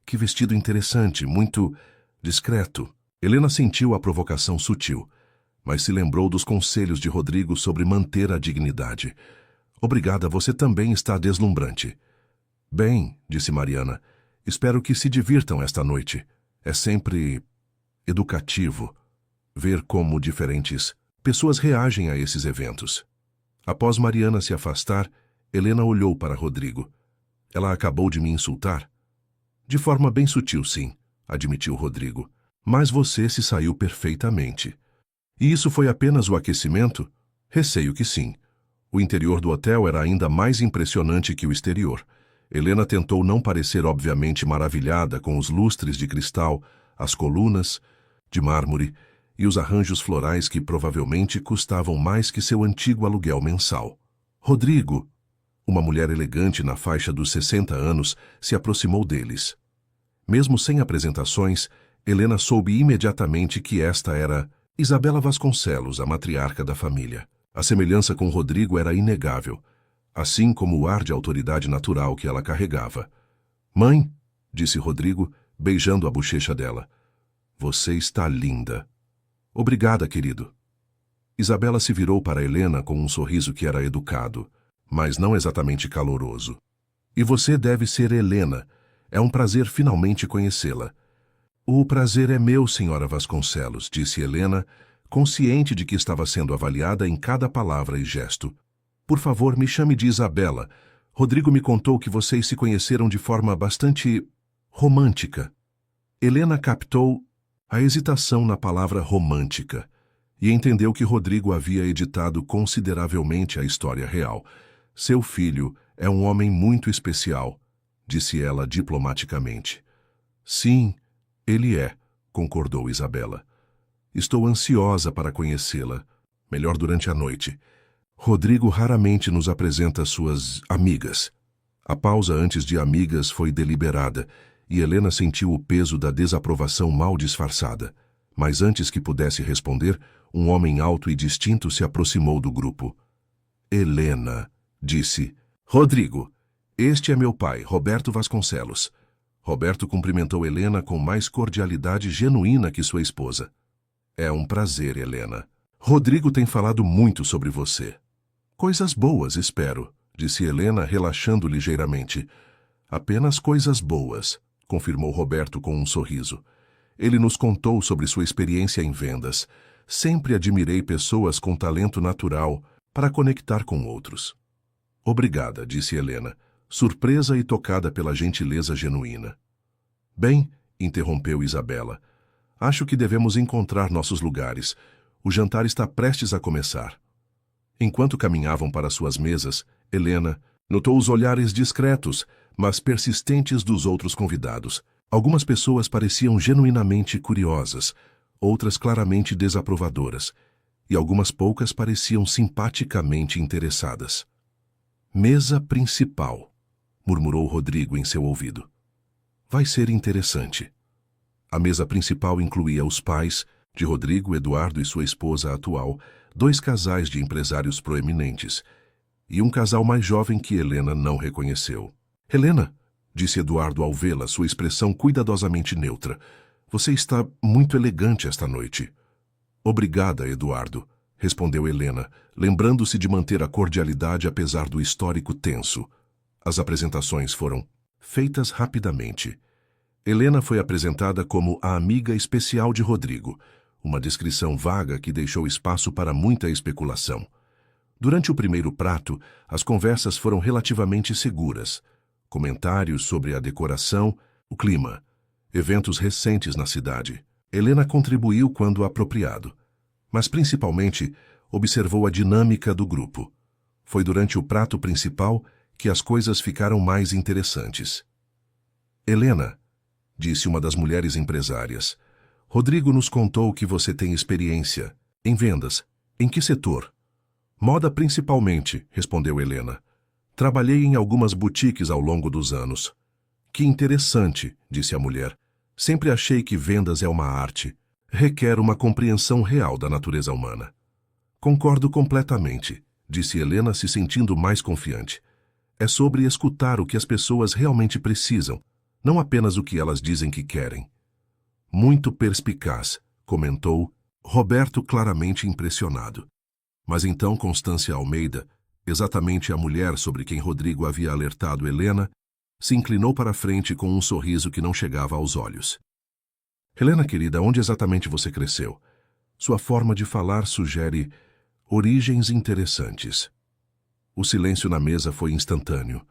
Que vestido interessante, muito discreto. Helena sentiu a provocação sutil, mas se lembrou dos conselhos de Rodrigo sobre manter a dignidade. Obrigada, você também está deslumbrante. Bem, disse Mariana, espero que se divirtam esta noite. É sempre educativo ver como diferentes pessoas reagem a esses eventos. Após Mariana se afastar, Helena olhou para Rodrigo. Ela acabou de me insultar? De forma bem sutil, sim, admitiu Rodrigo. Mas você se saiu perfeitamente. E isso foi apenas o aquecimento? Receio que sim. O interior do hotel era ainda mais impressionante que o exterior. Helena tentou não parecer obviamente maravilhada com os lustres de cristal, as colunas de mármore e os arranjos florais que provavelmente custavam mais que seu antigo aluguel mensal. Rodrigo, uma mulher elegante na faixa dos 60 anos, se aproximou deles. Mesmo sem apresentações, Helena soube imediatamente que esta era Isabela Vasconcelos, a matriarca da família. A semelhança com Rodrigo era inegável, assim como o ar de autoridade natural que ela carregava. Mãe, disse Rodrigo, beijando a bochecha dela. Você está linda. Obrigada, querido. Isabela se virou para Helena com um sorriso que era educado, mas não exatamente caloroso. E você deve ser Helena. É um prazer finalmente conhecê-la. O prazer é meu, senhora Vasconcelos, disse Helena, consciente de que estava sendo avaliada em cada palavra e gesto. Por favor, me chame de Isabela. Rodrigo me contou que vocês se conheceram de forma bastante romântica. Helena captou a hesitação na palavra romântica e entendeu que Rodrigo havia editado consideravelmente a história real. Seu filho é um homem muito especial, disse ela diplomaticamente. Sim, ele é, concordou Isabela. Estou ansiosa para conhecê-la, melhor durante a noite. Rodrigo raramente nos apresenta suas amigas. A pausa antes de amigas foi deliberada, e Helena sentiu o peso da desaprovação mal disfarçada. Mas antes que pudesse responder, um homem alto e distinto se aproximou do grupo. Helena, disse. Rodrigo, este é meu pai, Roberto Vasconcelos. Roberto cumprimentou Helena com mais cordialidade genuína que sua esposa. É um prazer, Helena. Rodrigo tem falado muito sobre você. Coisas boas, espero, disse Helena, relaxando ligeiramente. Apenas coisas boas, confirmou Roberto com um sorriso. Ele nos contou sobre sua experiência em vendas. Sempre admirei pessoas com talento natural para conectar com outros. Obrigada, disse Helena, surpresa e tocada pela gentileza genuína. Bem, interrompeu Isabela, acho que devemos encontrar nossos lugares. O jantar está prestes a começar. Enquanto caminhavam para suas mesas, Helena notou os olhares discretos, mas persistentes dos outros convidados. Algumas pessoas pareciam genuinamente curiosas, outras claramente desaprovadoras, e algumas poucas pareciam simpaticamente interessadas. Mesa principal, murmurou Rodrigo em seu ouvido. Vai ser interessante. A mesa principal incluía os pais de Rodrigo, Eduardo e sua esposa atual, 2 casais de empresários proeminentes, e um casal mais jovem que Helena não reconheceu. Helena, disse Eduardo ao vê-la, sua expressão cuidadosamente neutra, você está muito elegante esta noite. Obrigada, Eduardo, respondeu Helena, lembrando-se de manter a cordialidade apesar do histórico tenso. As apresentações foram feitas rapidamente. Helena foi apresentada como a amiga especial de Rodrigo, uma descrição vaga que deixou espaço para muita especulação. Durante o primeiro prato, as conversas foram relativamente seguras. Comentários sobre a decoração, o clima, eventos recentes na cidade. Helena contribuiu quando apropriado, mas principalmente observou a dinâmica do grupo. Foi durante o prato principal que as coisas ficaram mais interessantes. Helena, disse uma das mulheres empresárias, Rodrigo nos contou que você tem experiência em vendas. Em que setor? Moda principalmente, respondeu Helena. Trabalhei em algumas boutiques ao longo dos anos. Que interessante, disse a mulher. Sempre achei que vendas é uma arte. Requer uma compreensão real da natureza humana. Concordo completamente, disse Helena, se sentindo mais confiante. É sobre escutar o que as pessoas realmente precisam, não apenas o que elas dizem que querem. Muito perspicaz, comentou Roberto, claramente impressionado. Mas então Constância Almeida, exatamente a mulher sobre quem Rodrigo havia alertado Helena, se inclinou para a frente com um sorriso que não chegava aos olhos. Helena, querida, onde exatamente você cresceu? Sua forma de falar sugere origens interessantes. O silêncio na mesa foi instantâneo.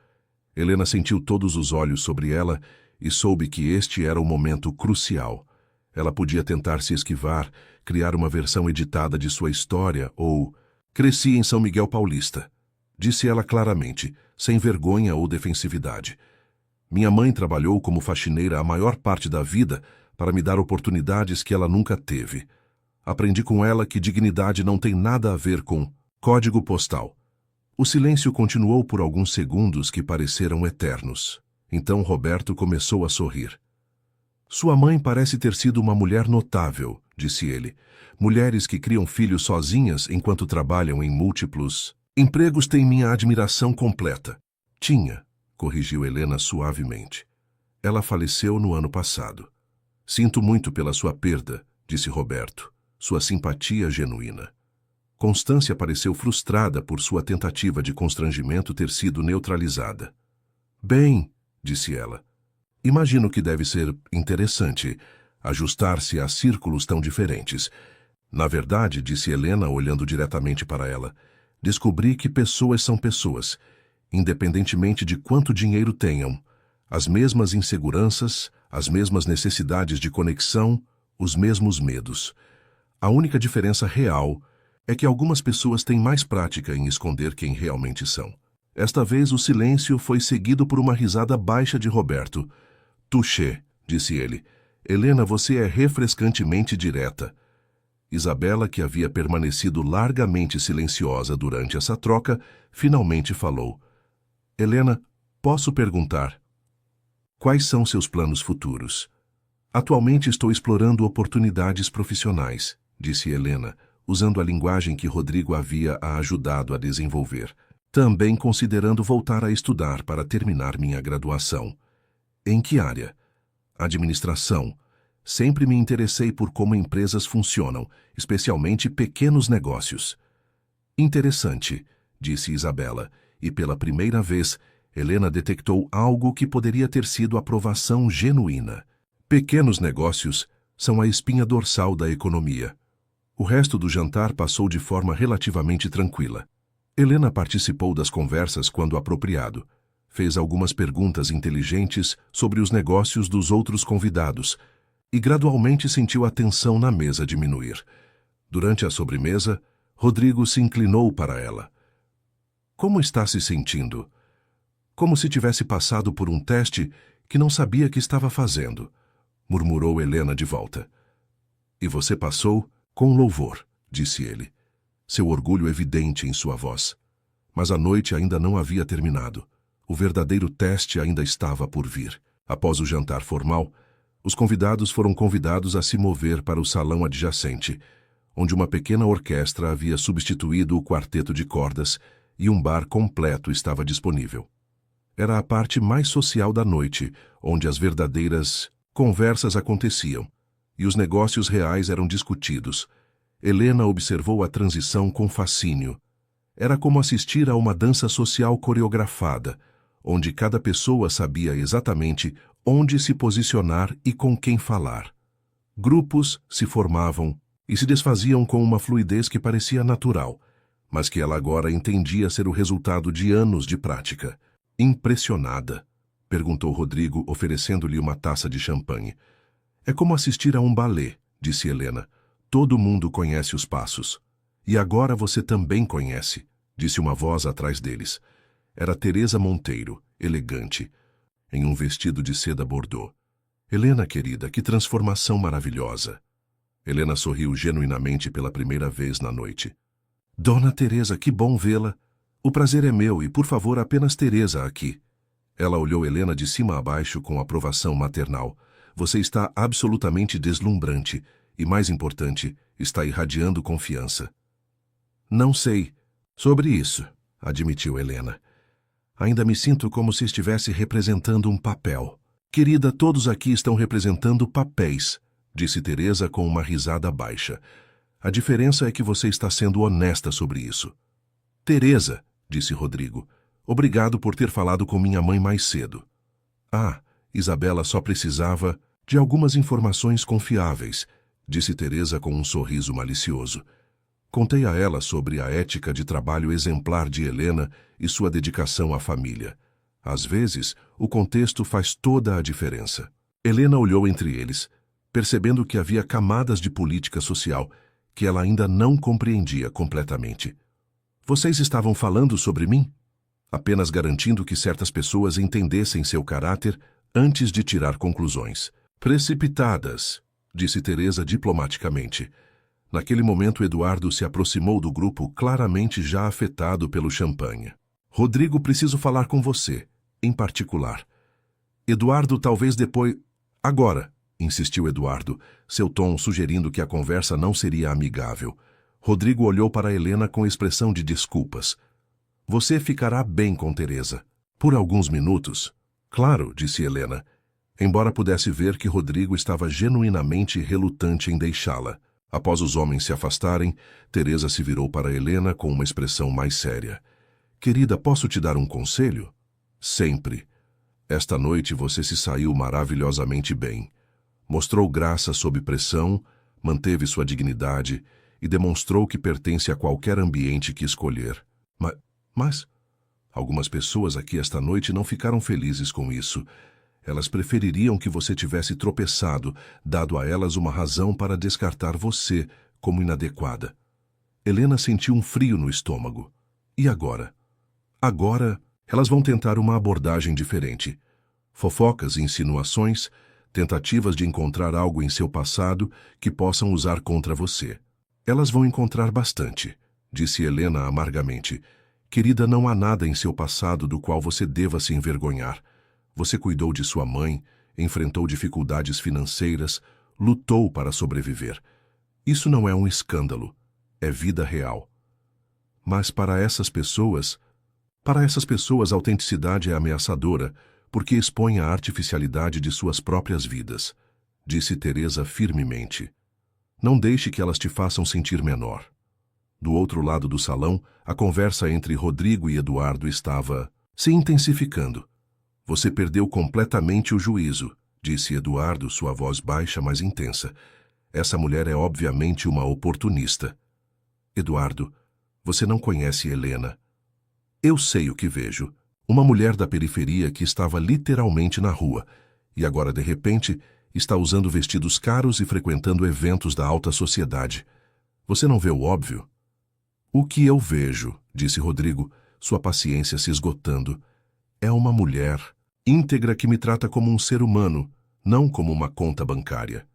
Helena sentiu todos os olhos sobre ela e soube que este era o momento crucial. Ela podia tentar se esquivar, criar uma versão editada de sua história ou... Cresci em São Miguel Paulista, disse ela claramente, sem vergonha ou defensividade. Minha mãe trabalhou como faxineira a maior parte da vida para me dar oportunidades que ela nunca teve. Aprendi com ela que dignidade não tem nada a ver com código postal. O silêncio continuou por alguns segundos que pareceram eternos. Então Roberto começou a sorrir. Sua mãe parece ter sido uma mulher notável, disse ele. Mulheres que criam filhos sozinhas enquanto trabalham em múltiplos empregos têm minha admiração completa. Tinha, corrigiu Helena suavemente. Ela faleceu no ano passado. Sinto muito pela sua perda, disse Roberto, sua simpatia genuína. Constância pareceu frustrada por sua tentativa de constrangimento ter sido neutralizada. Bem, disse ela, imagino que deve ser interessante ajustar-se a círculos tão diferentes. Na verdade, disse Helena, olhando diretamente para ela, descobri que pessoas são pessoas, independentemente de quanto dinheiro tenham, as mesmas inseguranças, as mesmas necessidades de conexão, os mesmos medos. A única diferença real é que algumas pessoas têm mais prática em esconder quem realmente são. Esta vez o silêncio foi seguido por uma risada baixa de Roberto. Touché, disse ele. Helena, você é refrescantemente direta. Isabela, que havia permanecido largamente silenciosa durante essa troca, finalmente falou. Helena, posso perguntar? Quais são seus planos futuros? Atualmente estou explorando oportunidades profissionais, disse Helena, usando a linguagem que Rodrigo havia a ajudado a desenvolver. Também considerando voltar a estudar para terminar minha graduação. Em que área? Administração. Sempre me interessei por como empresas funcionam, especialmente pequenos negócios. Interessante, disse Isabela, e pela primeira vez, Helena detectou algo que poderia ter sido aprovação genuína. Pequenos negócios são a espinha dorsal da economia. O resto do jantar passou de forma relativamente tranquila. Helena participou das conversas quando apropriado. Fez algumas perguntas inteligentes sobre os negócios dos outros convidados e gradualmente sentiu a tensão na mesa diminuir. Durante a sobremesa, Rodrigo se inclinou para ela. Como está se sentindo? Como se tivesse passado por um teste que não sabia que estava fazendo, murmurou Helena de volta. E você passou com louvor, disse ele, seu orgulho evidente em sua voz. Mas a noite ainda não havia terminado. O verdadeiro teste ainda estava por vir. Após o jantar formal, os convidados foram convidados a se mover para o salão adjacente, onde uma pequena orquestra havia substituído o quarteto de cordas e um bar completo estava disponível. Era a parte mais social da noite, onde as verdadeiras conversas aconteciam e os negócios reais eram discutidos. Helena observou a transição com fascínio. Era como assistir a uma dança social coreografada, onde cada pessoa sabia exatamente onde se posicionar e com quem falar. Grupos se formavam e se desfaziam com uma fluidez que parecia natural, mas que ela agora entendia ser o resultado de anos de prática. Impressionada, perguntou Rodrigo, oferecendo-lhe uma taça de champanhe. É como assistir a um balé, disse Helena. Todo mundo conhece os passos. E agora você também conhece, disse uma voz atrás deles. Era Teresa Monteiro, elegante, em um vestido de seda bordô. Helena, querida, que transformação maravilhosa. Helena sorriu genuinamente pela primeira vez na noite. Dona Teresa, que bom vê-la. O prazer é meu e, por favor, apenas Teresa aqui. Ela olhou Helena de cima a baixo com aprovação maternal. Você está absolutamente deslumbrante e, mais importante, está irradiando confiança. Não sei sobre isso, admitiu Helena. Ainda me sinto como se estivesse representando um papel. Querida, todos aqui estão representando papéis, disse Teresa com uma risada baixa. A diferença é que você está sendo honesta sobre isso. Teresa, disse Rodrigo, obrigado por ter falado com minha mãe mais cedo. Ah, Isabela só precisava de algumas informações confiáveis, disse Teresa com um sorriso malicioso. Contei a ela sobre a ética de trabalho exemplar de Helena e sua dedicação à família. Às vezes, O contexto faz toda a diferença. Helena olhou entre eles, percebendo que havia camadas de política social que ela ainda não compreendia completamente. Vocês estavam falando sobre mim? Apenas garantindo que certas pessoas entendessem seu caráter antes de tirar conclusões. Precipitadas, disse Teresa diplomaticamente. Naquele momento, Eduardo se aproximou do grupo, claramente já afetado pelo champanhe. Rodrigo, preciso falar com você, em particular. Eduardo, talvez depois... Agora, insistiu Eduardo, seu tom sugerindo que a conversa não seria amigável. Rodrigo olhou para Helena com expressão de desculpas. Você ficará bem com Teresa. Por alguns minutos. Claro, disse Helena, embora pudesse ver que Rodrigo estava genuinamente relutante em deixá-la. Após os homens se afastarem, Teresa se virou para Helena com uma expressão mais séria. Querida, posso te dar um conselho? Sempre. Esta noite você se saiu maravilhosamente bem. Mostrou graça sob pressão, manteve sua dignidade e demonstrou que pertence a qualquer ambiente que escolher. Mas algumas pessoas aqui esta noite não ficaram felizes com isso. Elas prefeririam que você tivesse tropeçado, dado a elas uma razão para descartar você como inadequada. Helena sentiu um frio no estômago. E agora? Agora, elas vão tentar uma abordagem diferente. Fofocas e insinuações, tentativas de encontrar algo em seu passado que possam usar contra você. Elas vão encontrar bastante, disse Helena amargamente. Querida, não há nada em seu passado do qual você deva se envergonhar. Você cuidou de sua mãe, enfrentou dificuldades financeiras, lutou para sobreviver. Isso não é um escândalo, é vida real. Mas para essas pessoas a autenticidade é ameaçadora, porque expõe a artificialidade de suas próprias vidas, disse Teresa firmemente. Não deixe que elas te façam sentir menor. Do outro lado do salão, a conversa entre Rodrigo e Eduardo estava se intensificando. Você perdeu completamente o juízo, disse Eduardo, sua voz baixa, mas intensa. Essa mulher é obviamente uma oportunista. Eduardo, você não conhece Helena. Eu sei o que vejo. Uma mulher da periferia que estava literalmente na rua e agora, de repente, está usando vestidos caros e frequentando eventos da alta sociedade. Você não vê o óbvio? O que eu vejo, disse Rodrigo, sua paciência se esgotando, é uma mulher íntegra que me trata como um ser humano, não como uma conta bancária.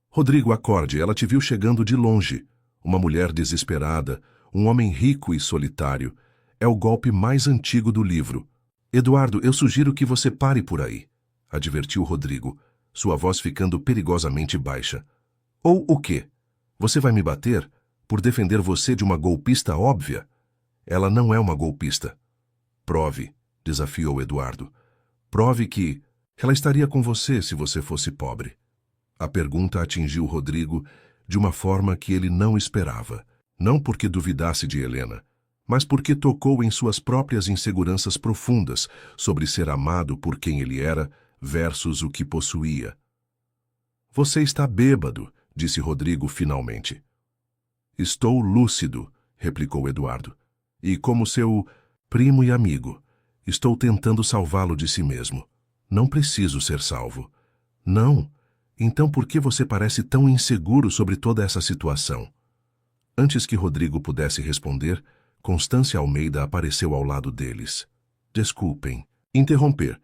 Rodrigo, acorde, ela te viu chegando de longe. Uma mulher desesperada, um homem rico e solitário. É o golpe mais antigo do livro. Eduardo, eu sugiro que você pare por aí, advertiu Rodrigo, sua voz ficando perigosamente baixa. Ou o quê? Você vai me bater por defender você de uma golpista óbvia? Ela não é uma golpista. Prove, desafiou Eduardo. Prove que ela estaria com você se você fosse pobre. A pergunta atingiu Rodrigo de uma forma que ele não esperava, não porque duvidasse de Helena, mas porque tocou em suas próprias inseguranças profundas sobre ser amado por quem ele era versus o que possuía. Você está bêbado, disse Rodrigo finalmente. Estou lúcido, replicou Eduardo, e como seu primo e amigo, estou tentando salvá-lo de si mesmo. Não preciso ser salvo. Não. Então por que você parece tão inseguro sobre toda essa situação? Antes que Rodrigo pudesse responder, Constância Almeida apareceu ao lado deles. Desculpem interromper,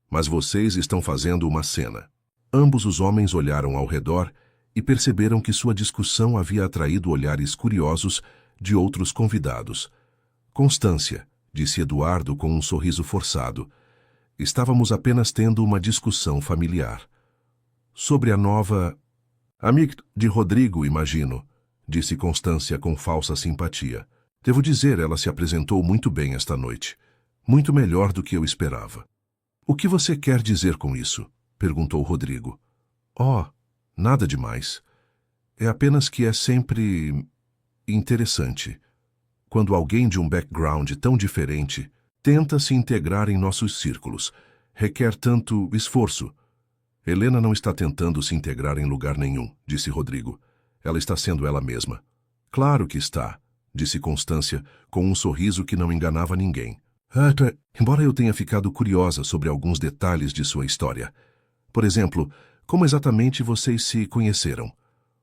mas vocês estão fazendo uma cena. Ambos os homens olharam ao redor e perceberam que sua discussão havia atraído olhares curiosos de outros convidados. Constância, disse Eduardo com um sorriso forçado, estávamos apenas tendo uma discussão familiar. Sobre a nova... amiga de Rodrigo, imagino, disse Constância com falsa simpatia. Devo dizer, ela se apresentou muito bem esta noite. Muito melhor do que eu esperava. O que você quer dizer com isso? Perguntou Rodrigo. Oh, nada demais. É apenas que é sempre interessante quando alguém de um background tão diferente tenta se integrar em nossos círculos. Requer tanto esforço. Helena não está tentando se integrar em lugar nenhum, disse Rodrigo. Ela está sendo ela mesma. Claro que está, disse Constância, com um sorriso que não enganava ninguém. Embora eu tenha ficado curiosa sobre alguns detalhes de sua história. Por exemplo, como exatamente vocês se conheceram?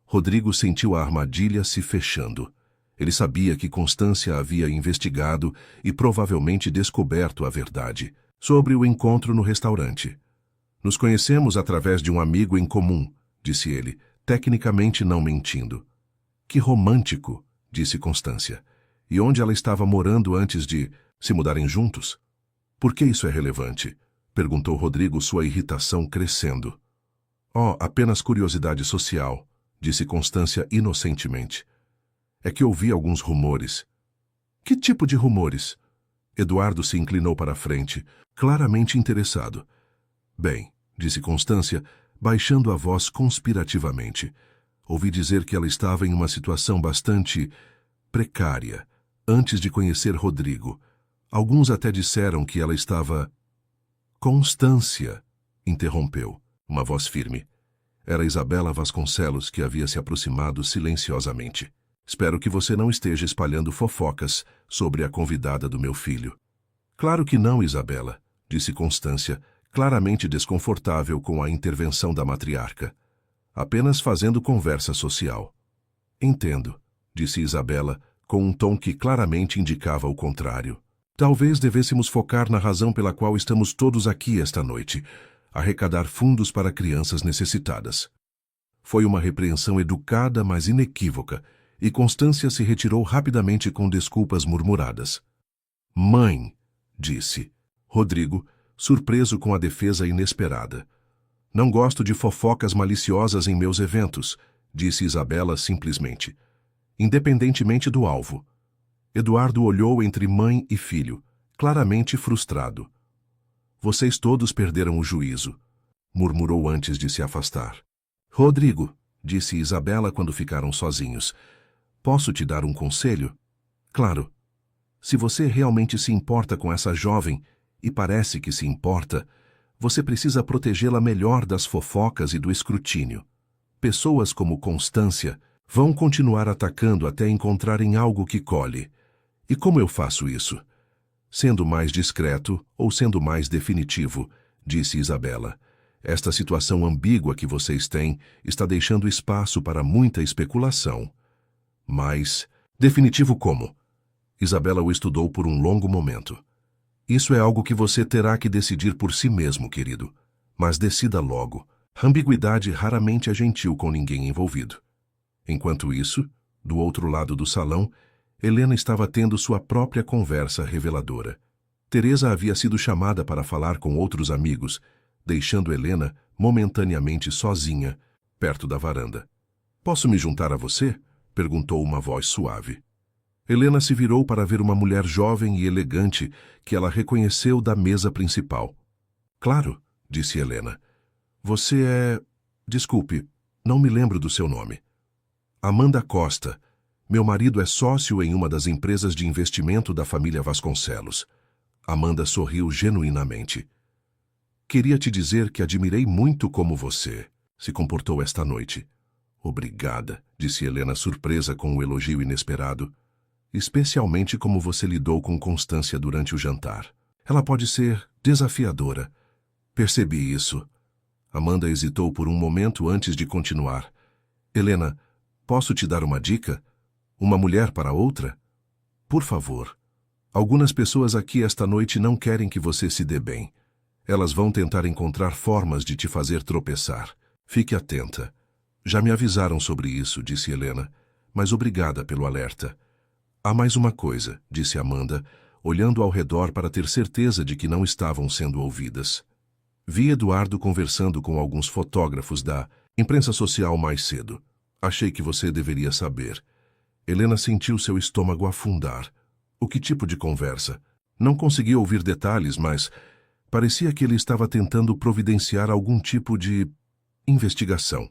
Rodrigo sentiu a armadilha se fechando. Ele sabia que Constância havia investigado e provavelmente descoberto a verdade sobre o encontro no restaurante. Nos conhecemos através de um amigo em comum, disse ele, tecnicamente não mentindo. Que romântico, disse Constância. E onde ela estava morando antes de se mudarem juntos? Por que isso é relevante? Perguntou Rodrigo, sua irritação crescendo. Oh, apenas curiosidade social, disse Constância inocentemente. É que ouvi alguns rumores. Que tipo de rumores? Eduardo se inclinou para a frente, claramente interessado. Bem, disse Constância, baixando a voz conspirativamente. Ouvi dizer que ela estava em uma situação bastante precária, antes de conhecer Rodrigo. Alguns até disseram que ela estava... Constância, interrompeu, uma voz firme. Era Isabela Vasconcelos que havia se aproximado silenciosamente. Espero que você não esteja espalhando fofocas sobre a convidada do meu filho. Claro que não, Isabela, disse Constância, claramente desconfortável com a intervenção da matriarca. Apenas fazendo conversa social. Entendo, disse Isabela, com um tom que claramente indicava o contrário. Talvez devêssemos focar na razão pela qual estamos todos aqui esta noite, arrecadar fundos para crianças necessitadas. Foi uma repreensão educada, mas inequívoca, e Constância se retirou rapidamente com desculpas murmuradas. Mãe, disse Rodrigo, surpreso com a defesa inesperada. Não gosto de fofocas maliciosas em meus eventos, disse Isabela simplesmente. Independentemente do alvo. Eduardo olhou entre mãe e filho, claramente frustrado. Vocês todos perderam o juízo, murmurou antes de se afastar. Rodrigo, disse Isabela quando ficaram sozinhos. Posso te dar um conselho? Claro. Se você realmente se importa com essa jovem, e parece que se importa, você precisa protegê-la melhor das fofocas e do escrutínio. Pessoas como Constância vão continuar atacando até encontrarem algo que colhe. E como eu faço isso? Sendo mais discreto ou sendo mais definitivo, disse Isabela. Esta situação ambígua que vocês têm está deixando espaço para muita especulação. Mas, definitivo como? Isabela o estudou por um longo momento. Isso é algo que você terá que decidir por si mesmo, querido. Mas decida logo. Ambiguidade raramente é gentil com ninguém envolvido. Enquanto isso, do outro lado do salão, Helena estava tendo sua própria conversa reveladora. Teresa havia sido chamada para falar com outros amigos, deixando Helena momentaneamente sozinha, perto da varanda. Posso me juntar a você? Perguntou uma voz suave. Helena se virou para ver uma mulher jovem e elegante que ela reconheceu da mesa principal. Claro, disse Helena. Você é... Desculpe, não me lembro do seu nome. Amanda Costa. Meu marido é sócio em uma das empresas de investimento da família Vasconcelos. Amanda sorriu genuinamente. Queria te dizer que admirei muito como você se comportou esta noite. Obrigada, disse Helena surpresa com o elogio inesperado. Especialmente como você lidou com Constância durante o jantar. Ela pode ser desafiadora. Percebi isso. Amanda hesitou por um momento antes de continuar. Helena, posso te dar uma dica? Uma mulher para outra? Por favor. Algumas pessoas aqui esta noite não querem que você se dê bem. Elas vão tentar encontrar formas de te fazer tropeçar. Fique atenta. Já me avisaram sobre isso, disse Helena, mas obrigada pelo alerta. Há mais uma coisa, disse Amanda, olhando ao redor para ter certeza de que não estavam sendo ouvidas. Vi Eduardo conversando com alguns fotógrafos da imprensa social mais cedo. Achei que você deveria saber. Helena sentiu seu estômago afundar. O que tipo de conversa? Não consegui ouvir detalhes, mas parecia que ele estava tentando providenciar algum tipo de investigação.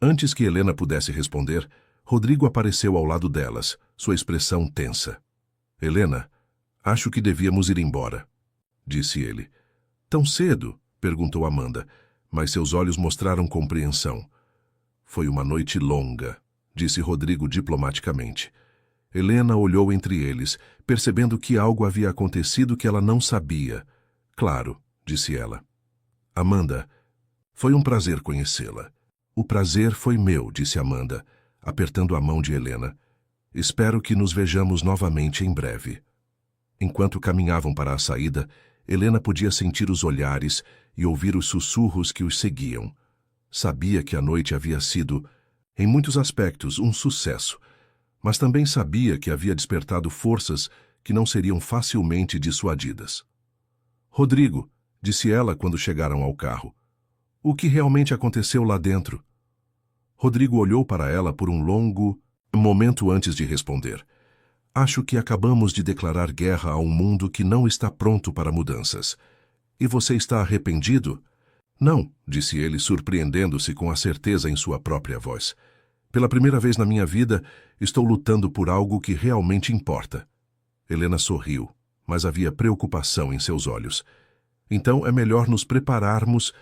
Antes que Helena pudesse responder, Rodrigo apareceu ao lado delas, sua expressão tensa. Helena, acho que devíamos ir embora, disse ele. Tão cedo? Perguntou Amanda, mas seus olhos mostraram compreensão. Foi uma noite longa, disse Rodrigo diplomaticamente. Helena olhou entre eles, percebendo que algo havia acontecido que ela não sabia. Claro, disse ela. Amanda, foi um prazer conhecê-la. O prazer foi meu, disse Amanda, apertando a mão de Helena. Espero que nos vejamos novamente em breve. Enquanto caminhavam para a saída, Helena podia sentir os olhares e ouvir os sussurros que os seguiam. Sabia que a noite havia sido, em muitos aspectos, um sucesso, mas também sabia que havia despertado forças que não seriam facilmente dissuadidas. Rodrigo, disse ela quando chegaram ao carro. O que realmente aconteceu lá dentro? Rodrigo olhou para ela por um longo momento antes de responder. Acho que acabamos de declarar guerra a um mundo que não está pronto para mudanças. E você está arrependido? Não, disse ele, surpreendendo-se com a certeza em sua própria voz. Pela primeira vez na minha vida, estou lutando por algo que realmente importa. Helena sorriu, mas havia preocupação em seus olhos. Então é melhor nos prepararmos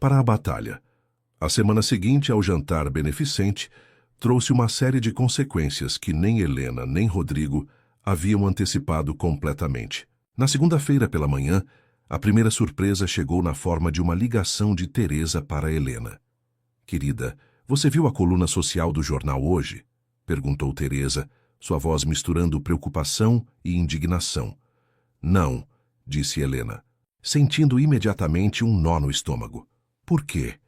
para a batalha. A semana seguinte, ao jantar beneficente, trouxe uma série de consequências que nem Helena nem Rodrigo haviam antecipado completamente. Na segunda-feira pela manhã, a primeira surpresa chegou na forma de uma ligação de Teresa para Helena. Querida, você viu a coluna social do jornal hoje? Perguntou Teresa, sua voz misturando preocupação e indignação. Não, disse Helena, sentindo imediatamente um nó no estômago. Por quê?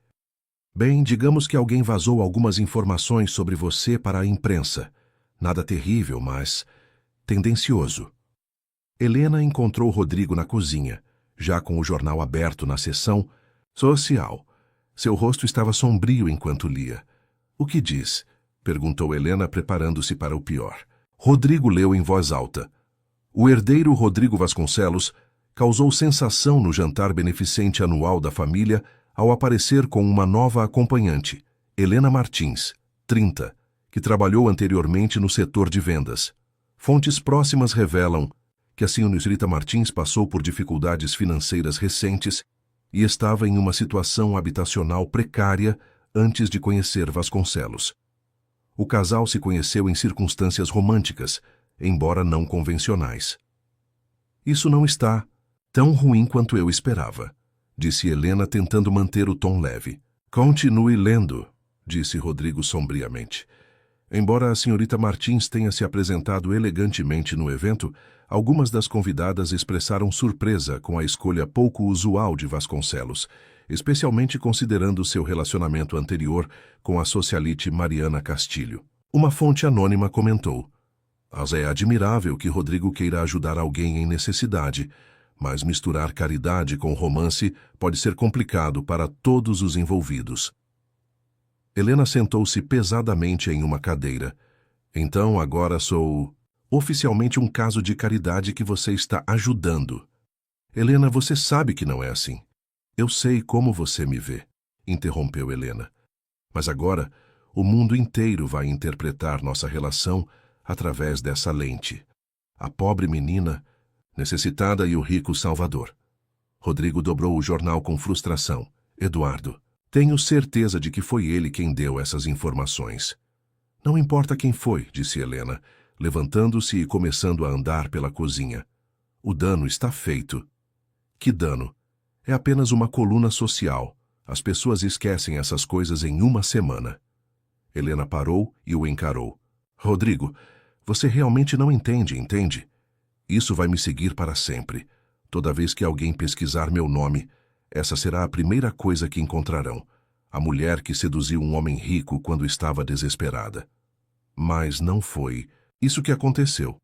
Bem, digamos que alguém vazou algumas informações sobre você para a imprensa. Nada terrível, mas tendencioso. Helena encontrou Rodrigo na cozinha, já com o jornal aberto na seção social. Seu rosto estava sombrio enquanto lia. O que diz? Perguntou Helena, preparando-se para o pior. Rodrigo leu em voz alta. O herdeiro Rodrigo Vasconcelos causou sensação no jantar beneficente anual da família ao aparecer com uma nova acompanhante, Helena Martins, 30, que trabalhou anteriormente no setor de vendas. Fontes próximas revelam que a senhorita Martins passou por dificuldades financeiras recentes e estava em uma situação habitacional precária antes de conhecer Vasconcelos. O casal se conheceu em circunstâncias românticas, embora não convencionais. Isso não está tão ruim quanto eu esperava, disse Helena tentando manter o tom leve. Continue lendo, disse Rodrigo sombriamente. Embora a senhorita Martins tenha se apresentado elegantemente no evento, algumas das convidadas expressaram surpresa com a escolha pouco usual de Vasconcelos, especialmente considerando seu relacionamento anterior com a socialite Mariana Castilho. Uma fonte anônima comentou: "Mas é admirável que Rodrigo queira ajudar alguém em necessidade, mas misturar caridade com romance pode ser complicado para todos os envolvidos." Helena sentou-se pesadamente em uma cadeira. Então agora sou oficialmente um caso de caridade que você está ajudando. Helena, você sabe que não é assim. Eu sei como você me vê, interrompeu Helena. Mas agora o mundo inteiro vai interpretar nossa relação através dessa lente. A pobre menina necessitada e o rico salvador. Rodrigo dobrou o jornal com frustração. Eduardo, tenho certeza de que foi ele quem deu essas informações. Não importa quem foi, disse Helena, levantando-se e começando a andar pela cozinha. O dano está feito. Que dano? É apenas uma coluna social. As pessoas esquecem essas coisas em uma semana. Helena parou e o encarou. Rodrigo, você realmente não entende? Isso vai me seguir para sempre. Toda vez que alguém pesquisar meu nome, essa será a primeira coisa que encontrarão. A mulher que seduziu um homem rico quando estava desesperada. Mas não foi isso que aconteceu.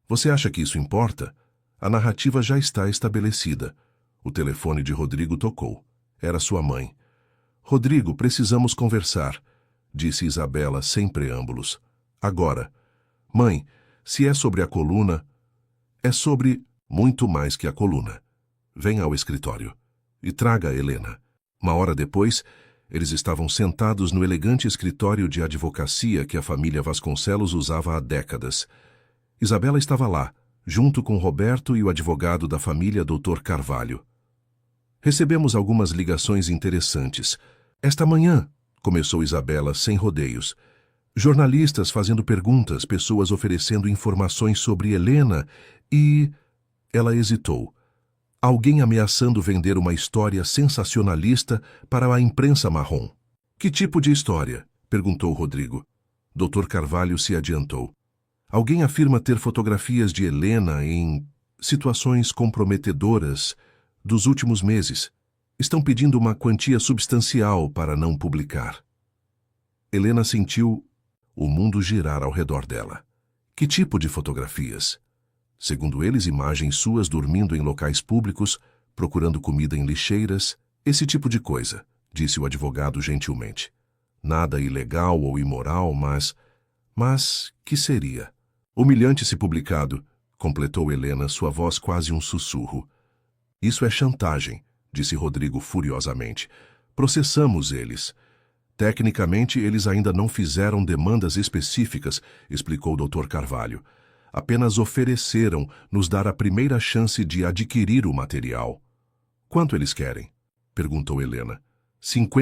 Você acha que isso importa? A narrativa já está estabelecida. O telefone de Rodrigo tocou. Era sua mãe. Rodrigo, precisamos conversar, disse Isabela sem preâmbulos. Agora. Mãe, se é sobre a coluna, é sobre muito mais que a coluna. Venha ao escritório e traga a Helena. Uma hora depois, eles estavam sentados no elegante escritório de advocacia que a família Vasconcelos usava há décadas. Isabela estava lá, junto com Roberto e o advogado da família, Dr. Carvalho. Recebemos algumas ligações interessantes. Esta manhã, começou Isabela sem rodeios. Jornalistas fazendo perguntas, pessoas oferecendo informações sobre Helena e... Ela hesitou. Alguém ameaçando vender uma história sensacionalista para a imprensa marrom. Que tipo de história? Perguntou Rodrigo. Dr. Carvalho se adiantou. Alguém afirma ter fotografias de Helena em situações comprometedoras dos últimos meses. Estão pedindo uma quantia substancial para não publicar. Helena sentiu o mundo girar ao redor dela. Que tipo de fotografias? Segundo eles, imagens suas dormindo em locais públicos, procurando comida em lixeiras, esse tipo de coisa, disse o advogado gentilmente. Nada ilegal ou imoral, mas que seria? Humilhante se publicado, completou Helena, sua voz quase um sussurro. Isso é chantagem, disse Rodrigo furiosamente. Processamos eles. Tecnicamente, eles ainda não fizeram demandas específicas, explicou o Dr. Carvalho. Apenas ofereceram nos dar a primeira chance de adquirir o material. Quanto eles querem? Perguntou Helena. 50